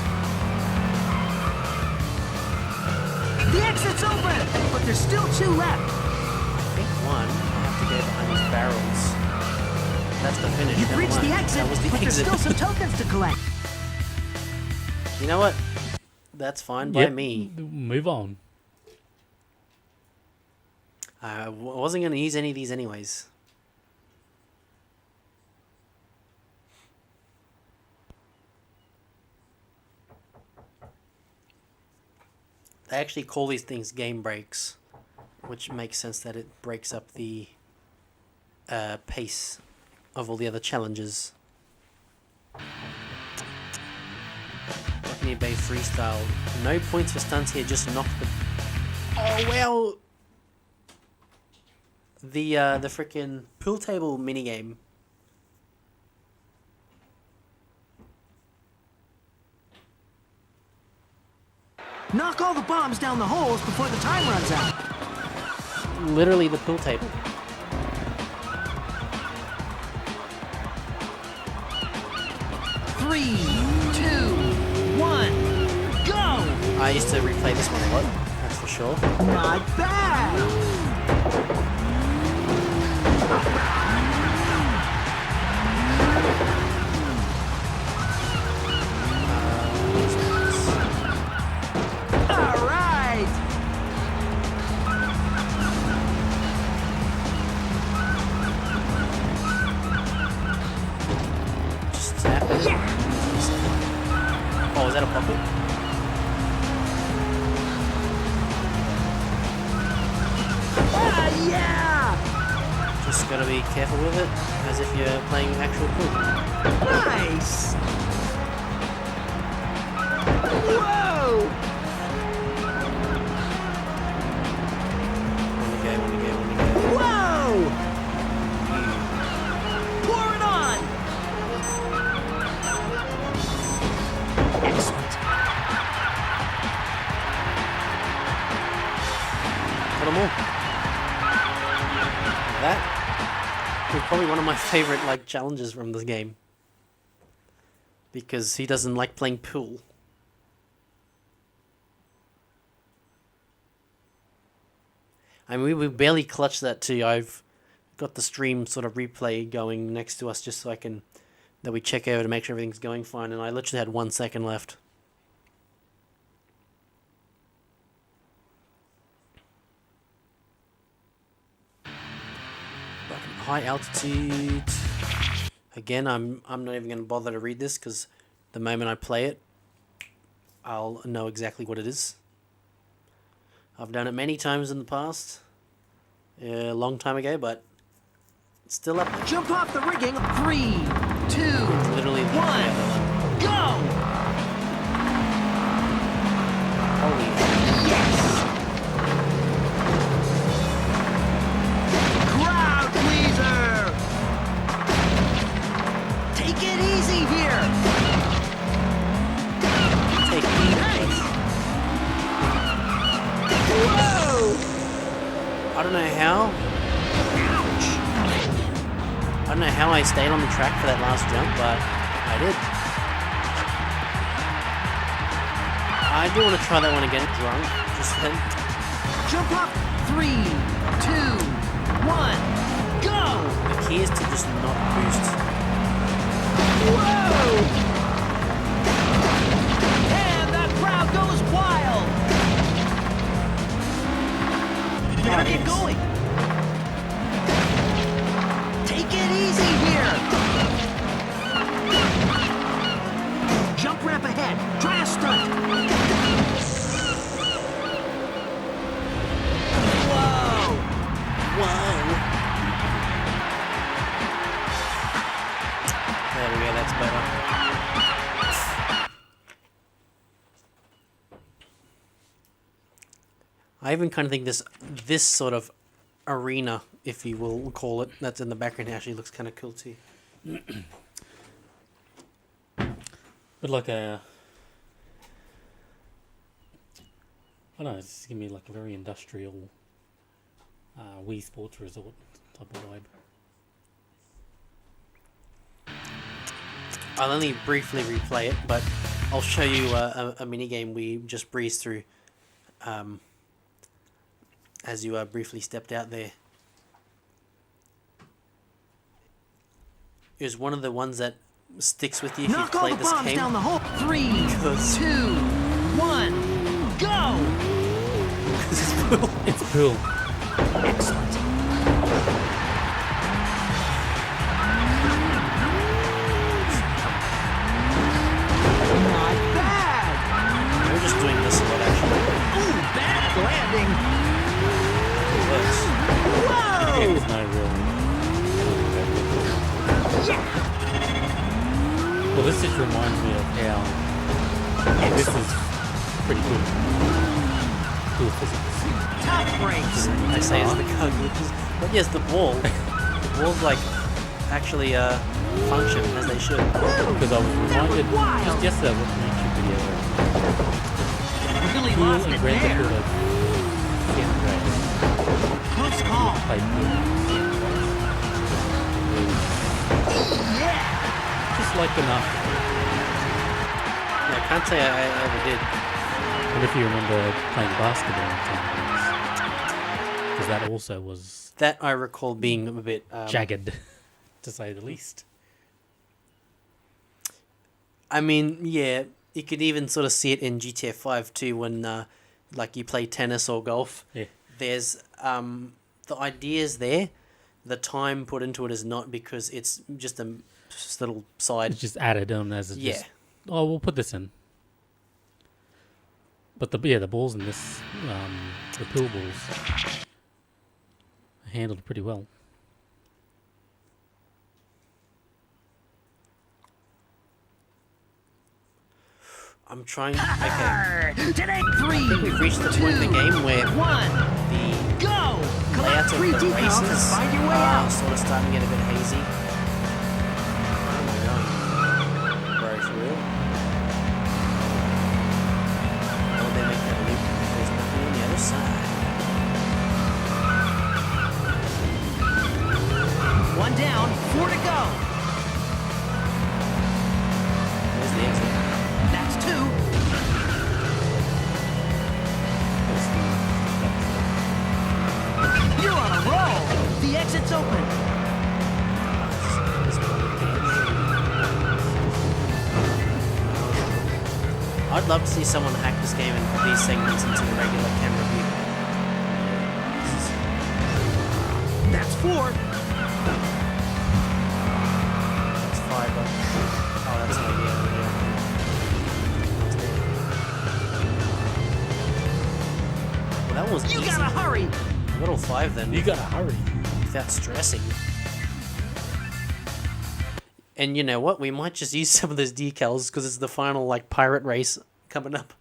The exit's open, but there's still 2 left. I think one, I have to go behind these barrels. That's the finish. You've never reached mind. the exit, That was the but there's exit. still some tokens to collect. You know what? That's fine by Yep, me. Move on. I wasn't going to use any of these anyways. They actually call these things game breaks, which makes sense that it breaks up the pace of all the other challenges. Buccaneer Bay Freestyle. No points for stunts here, just knock the... Oh, well... The frickin' pool table minigame. Knock all the bombs down the holes before the time runs out. Literally the pool table. Three, two, one, go! I used to replay this one a lot, that's for sure. Not bad! All right! Just tap it. Yeah! Oh, is that a pocket? Ah, yeah! Just gotta be careful with it, as if you're playing actual pool. Nice! Whoa! When to go. Whoa! Pour it on! Excellent. Put them all. That was probably one of my favorite challenges from this game. Because he doesn't like playing pool. I mean, we barely clutched that too. I've got the stream sort of replay going next to us just so that we check over to make sure everything's going fine, and I literally had 1 second left. High altitude. Again, I'm not even going to bother to read this because the moment I play it, I'll know exactly what it is. I've done it many times in the past, a long time ago, but it's still up there. Jump off the rigging. 3, 2, Literally 1, the go! holy. Yes! Crowd pleaser! Take it easy here! Take it. Nice! Whoa! I don't know how. Ouch! I don't know how I stayed on the track for that last jump, but I did. I do want to try that one again, drunk, just then. Jump up! 3, 2, 1, go! The key is to just not boost. Whoa! And that crowd goes wild! Better get going! Take it easy here! Jump ramp ahead! Try a stunt! Whoa! Whoa! There we go, that's better. I even kind of think this sort of arena, if you will call it, that's in the background actually looks kind of cool too. But like a, I don't know, it's giving me like a very industrial Wii Sports Resort type of vibe. I'll only briefly replay it, but I'll show you a mini game we just breezed through as you briefly stepped out there. It was one of the ones that sticks with you if Knock you all play the this bombs game. down the hole! 3, 2, 1, go! It's cool. Excellent. Not bad! We're just doing this a lot actually. Ooh, bad landing! It works. Yeah, Whoa! there's no real. Yeah! Well, this just reminds me of how this is pretty good. Cool physics. Top brakes! I say it's the gun, which is, but yes, the balls like actually function as they should. Because I was That was reminded wild. just yesterday with the YouTube video where Really Cool lost and it Grand Theft there. Auto San Andreas Close call. played Cool San Andreas. Yeah! Just like enough. Yeah, I can't say I ever did. And if you remember playing basketball in San Andreas, because that also was That I recall being a bit jagged, to say the least. I mean, yeah, you could even sort of see it in GTA 5 too when like you play tennis or golf. Yeah. There's the ideas there, the time put into it is not because it's just a little side. It's just added on as a Yeah. just, oh, we'll put this in. But the balls in this, the pill balls, are handled pretty well. I'm trying. Okay, Today, I 3, think we've reached the point in the game where 1, the go! layouts of the 3 decals and races find your way are out. sort of starting to get a bit hazy. Where am I going? Bro, for real? Why would they make that loop if there's nothing on the other side? 1 down, 4 to go. There's the exit. That's 2. I'd love to see someone hack this game and put these segments into a regular camera view. That's 4. That's 5. Oh, that's not yet. Well, that was You easy. gotta hurry. I got all 5 then. You gotta hurry. Without stressing. And you know what? We might just use some of those decals because it's the final like pirate race coming up.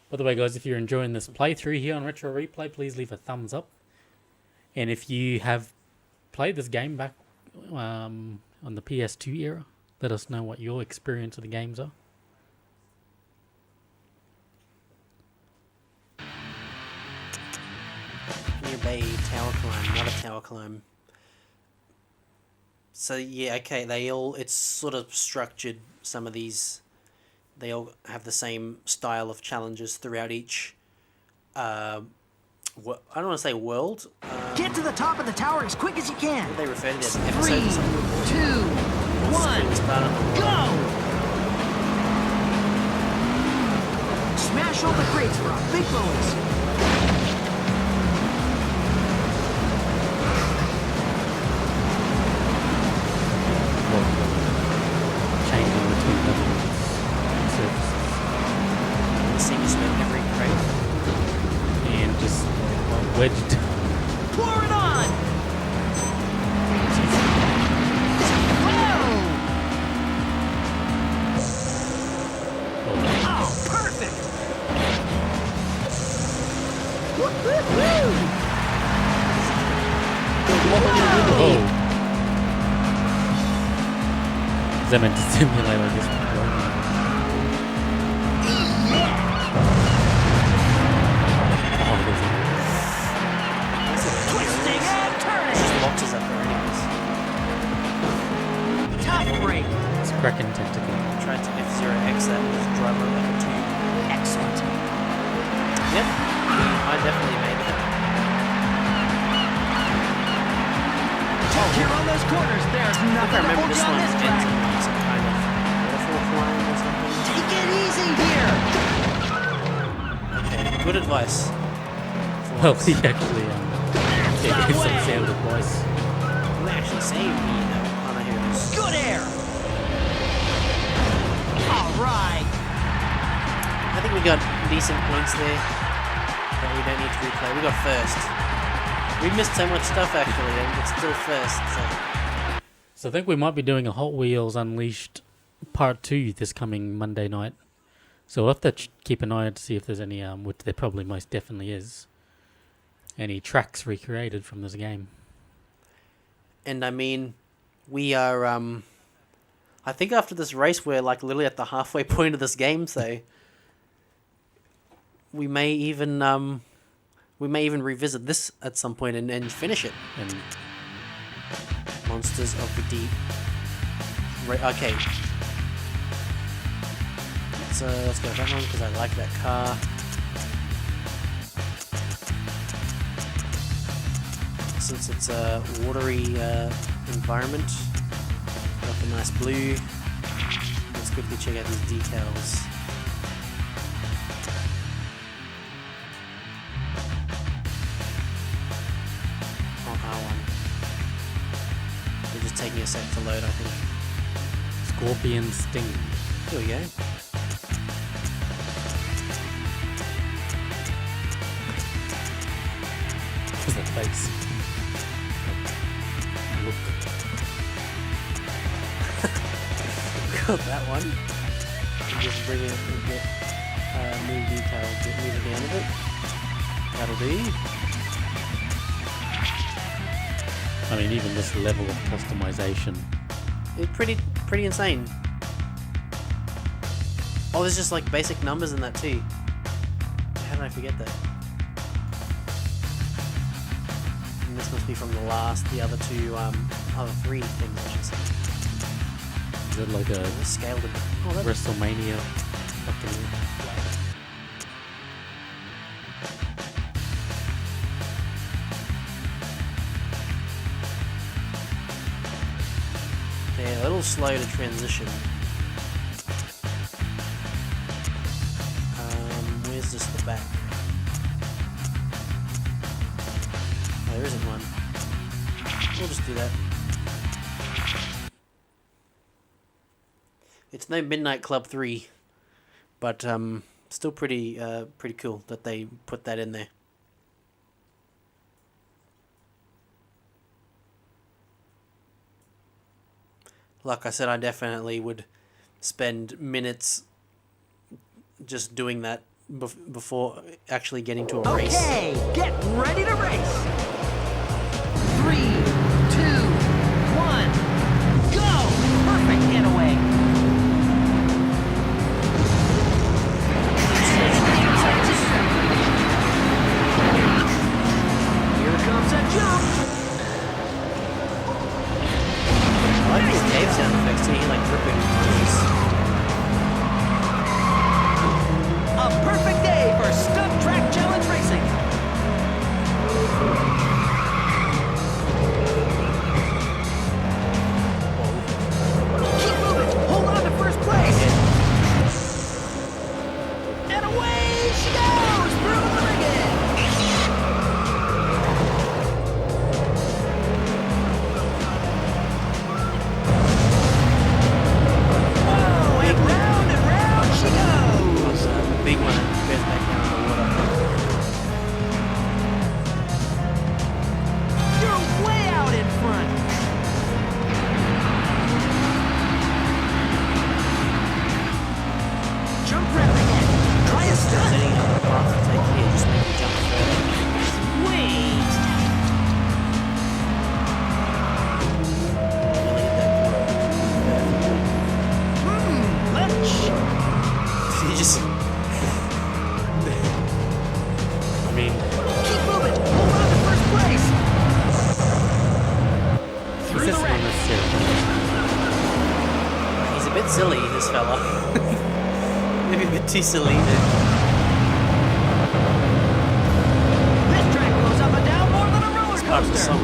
By the way, guys, if you're enjoying this playthrough here on Retro Replay, please leave a thumbs up. And if you have played this game back on the PS2 era, let us know what your experience of the games are. Near Bay tower climb, not a tower climb. So yeah, okay, it's sort of structured. Some of these, they all have the same style of challenges throughout each. I don't want to say world. Get to the top of the tower as quick as you can. What do they refer to this 3, episode or something? 2, 1, Start on the world. go! Smash all the crates for a big bonus. Changing between levels and surfaces. It seems to make every crate. And just wedged. Pour it on! Whoa! Oh, perfect! Woo-hoo-hoo! Whoa! Oh! Is that meant to simulate like this? Oh, there's Twisting and turning! Just boxes up there anyways. Tough break! it's Kraken tentacle. Tried to F0X that and just drive over like a tube. Excellent. Yep, I definitely made it. Take care on those corners. There's I nothing to remember hold this you on one this ends track. in like some kind of waterfall climb or something. Take it easy here. Okay, good advice. Well, he actually gave some sound advice. You actually saved me though. Oh no, here it is. Good air. All right. I think we got decent points there, but we don't need to replay. We got first. We missed so much stuff actually, and it's still first. So I think we might be doing a Hot Wheels Unleashed Part 2 this coming Monday night. So we'll have to keep an eye out to see if there's any, which there probably most definitely is, any tracks recreated from this game. And I mean, we are. I think after this race, we're like literally at the halfway point of this game, so we may even revisit this at some point and finish it. And Monsters of the Deep. Okay. Let's go with that one because I like that car. Since it's a watery environment, got the nice blue. Let's quickly check out these decals. On R1. They're just taking a sec to load, I think. Scorpion Sting. Here we go. What's that face? Look. Got that one. Just bring it a bit, move detail, move it down a bit. That'll do. I mean, even this level of customization. It's pretty insane. Oh, there's just like basic numbers in that too. How did I forget that? And this must be from the other three things, I should say. Is it like a It's scaled a bit. Oh, that WrestleMania fucking... Yeah, a little slow to transition. Where's just the back? Oh, there isn't one. We'll just do that. It's no Midnight Club 3, but still pretty cool that they put that in there. Like I said, I definitely would spend minutes just doing that before actually getting to a race. Okay, get ready to race. 3, 2, 1, go! Perfect getaway. Here comes a jump. I like these cave sound effects too, like dripping noises. A perfect day for Stunt Track Challenge racing. Keep moving. Hold on to first place. And away she goes through the rigging. Whoa, and round she goes. That's a big one that goes back down in the water. You're way out in front. Jump round again. Try a stunt. Setting up the path to take here, just make you jump further. Wait. Really hit that Let's. You just... I mean, Keep moving. Hold on to first place. Through this the is wreck. unnecessary. He's a bit silly, this fella. Maybe a bit too silly. This track goes up and down more than a roller Part of the coaster. song.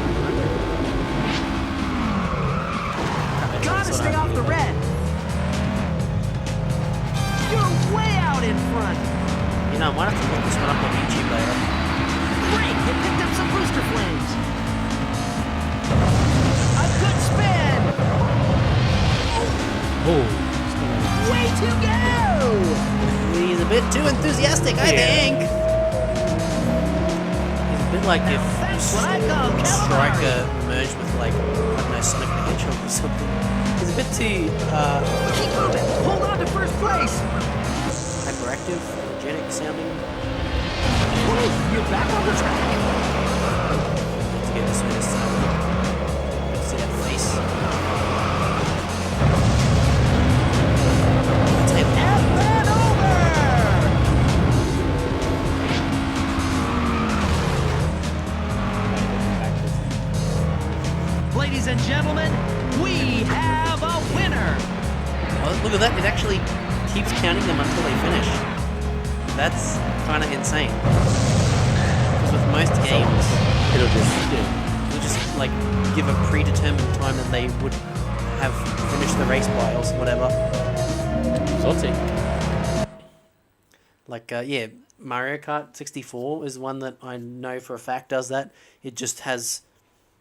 Gotta stay off the red. You're way out in front. You know, I might have to put this one up on YouTube later. Great, you picked up some booster flames. A good spin. Oh, Way to go. He's a bit too enthusiastic, I think. He's a bit like if That's what I call Striker calamari. merged with like, I don't know, Sonic the Hedgehog or something. He's a bit too Keep moving. Hold on to first place. hyperactive, energetic sounding. Woo, you're back on the track. Let's get this way this time. Let's see that face. Tail. And then over. Ladies and gentlemen, we have a winner. Oh, look at that, it actually keeps counting them until they finish. That's kind of insane. Because with most games, it'll just like give a predetermined time that they would have finished the race by or whatever. salty. Like, yeah, Mario Kart 64 is one that I know for a fact does that. It just has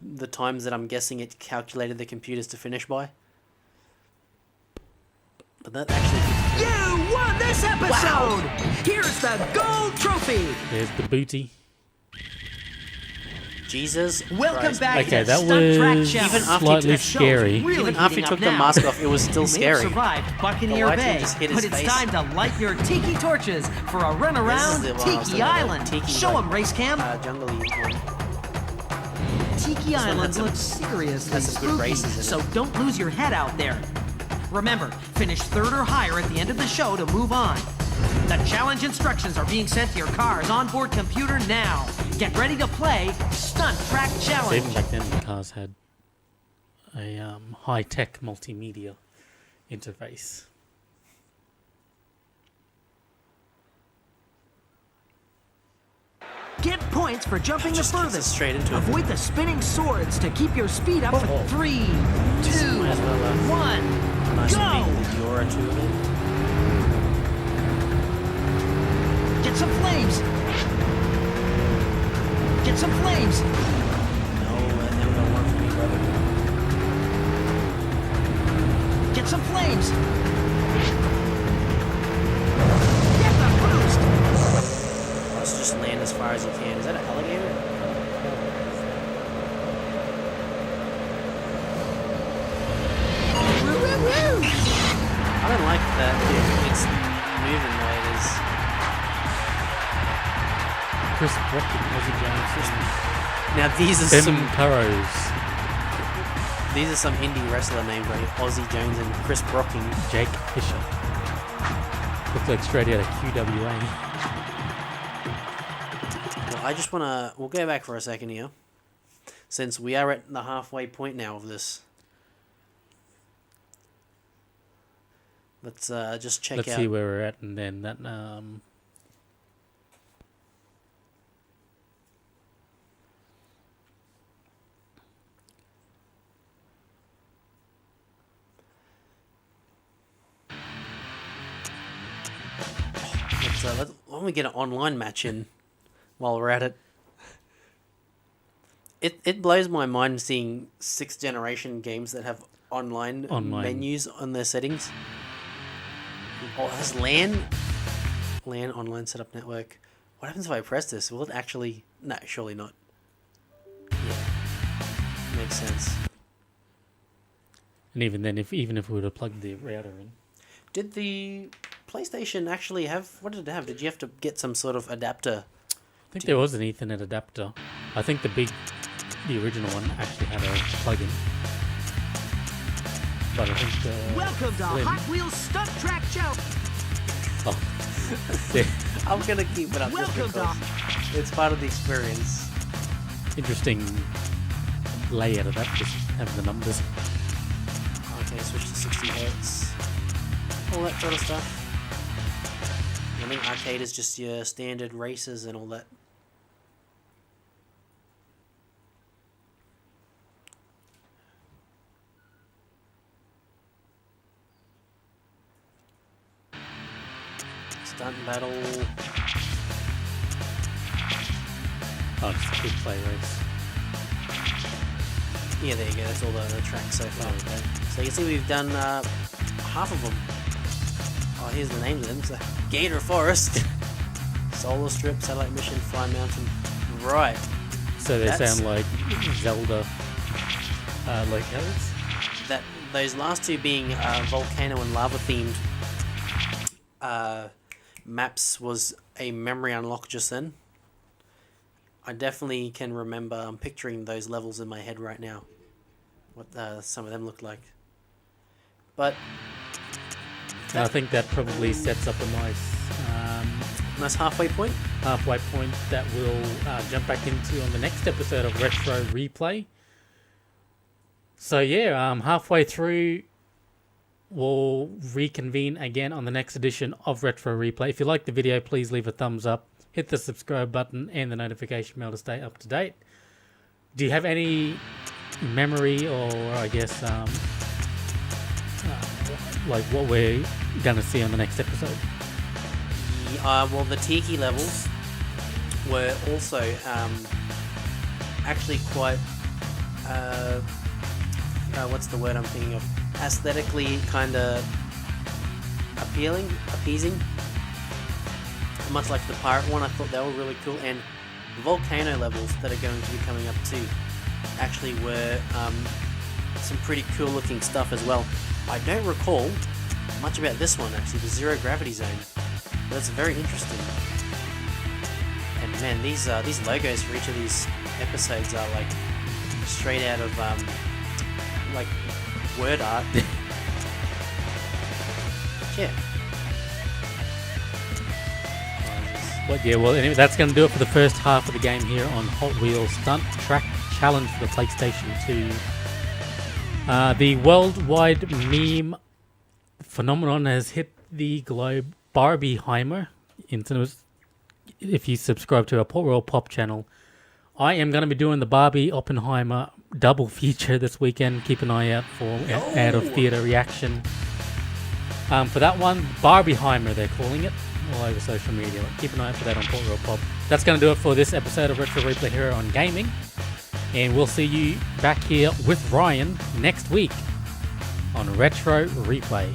the times that I'm guessing it calculated the computers to finish by. But that actually... You won this episode. Here's the gold trophy. There's the booty. Jesus Welcome Christ. back Okay, to that Stunt Track was Challenge. Even after slightly That show's scary. really Even after he heating took up the now. mask off, it was still You may scary. have survived The Buccaneer lighting Bay, just hit but his it's face. time to light your tiki torches for a run around This is the one I was Tiki talking about, Island. Tiki, Show like, them, race cam. Jungly one. Tiki one Island had some- looks seriously has some good spooky, races in it. so don't lose your head out there. Remember, finish third or higher at the end of the show to move on. The challenge instructions are being sent to your car's onboard computer now. Get ready to play Stunt Track So Challenge. even back then, the cars had a high-tech multimedia interface. Get points for jumping the Just gets us furthest. straight into it. Avoid the spinning swords to keep your speed up for 3, 2, Might as well, 1, nice go! and beat the Diora to it. Get some flames. Get some flames. No, that never gonna work for me, brother. Get some flames. Get the boost. Let's just land as far as you can. Is that an alligator? I don't like that it's moving the way it is. Chris Brocken, Ozzy Jones, Now these are Tim some Burrows, these are some indie wrestler names like Ozzy Jones and Chris Brocken. Jake Fisher. Look like straight out of QWA. Well, I just wanna we'll go back for a second here. Since we are at the halfway point now of this. Let's just check Let's out. see where we're at, and then that Why don't we get an online match in while we're at it? It blows my mind seeing 6th generation games that have online menus on their settings. Oh, there's LAN online setup network. What happens if I press this? Will it actually? No, surely not. Yeah, makes sense. and even then, even if we would have plugged the router in, Did the PlayStation actually have? What did it have? Did you have to get some sort of adapter? I think there was an Ethernet adapter. I think the original one actually had a plug-in. But I think Welcome to Slim- Hot Wheels Stunt Track Show. Oh, yeah, I'm gonna keep it up just Welcome to because it's part of the experience. interesting layout of that. Just having the numbers. Okay, switch to 60 hertz. All that sort of stuff. I think arcade is just your standard races and all that. Stunt battle. Oh, just a quick play race. Yeah, there you go. That's all the tracks so far. Okay. So you can see we've done half of them. Oh, here's the names of them. So, Gator Forest, Solar Strip, Satellite Mission, Fly Mountain. Right. So they That's- sound like Zelda locales. Those last two being volcano and lava themed maps was a memory unlock just then. I definitely can remember. I'm picturing those levels in my head right now. What some of them look like. But And I think that probably sets up a nice halfway point. halfway point that we'll jump back into on the next episode of Retro Replay. So yeah, halfway through, we'll reconvene again on the next edition of Retro Replay. If you like the video, please leave a thumbs up, hit the subscribe button and the notification bell to stay up to date. Do you have any memory or I guess like what we're gonna see on the next episode? Well, the Tiki levels were also actually quite what's the word I'm thinking of? Aesthetically kind of appeasing. Much like the pirate one, I thought they were really cool, and the volcano levels that are going to be coming up too actually were some pretty cool looking stuff as well. I don't recall much about this one actually, the Zero Gravity Zone. That's very interesting. And man, these logos for each of these episodes are like straight out of like word art. Yeah. But yeah, well, anyway, that's going to do it for the first half of the game here on Hot Wheels Stunt Track Challenge for the PlayStation 2. The worldwide meme phenomenon has hit the globe. Barbieheimer, if you subscribe to our Port Royal Pop channel. I am going to be doing the Barbie Oppenheimer double feature this weekend. Keep an eye out for out of theatre reaction. For that one, Barbieheimer they're calling it, all over social media. Keep an eye out for that on Port Royal Pop. That's going to do it for this episode of Retro Replay here on Gaming. And we'll see you back here with Ryan next week on Retro Replay.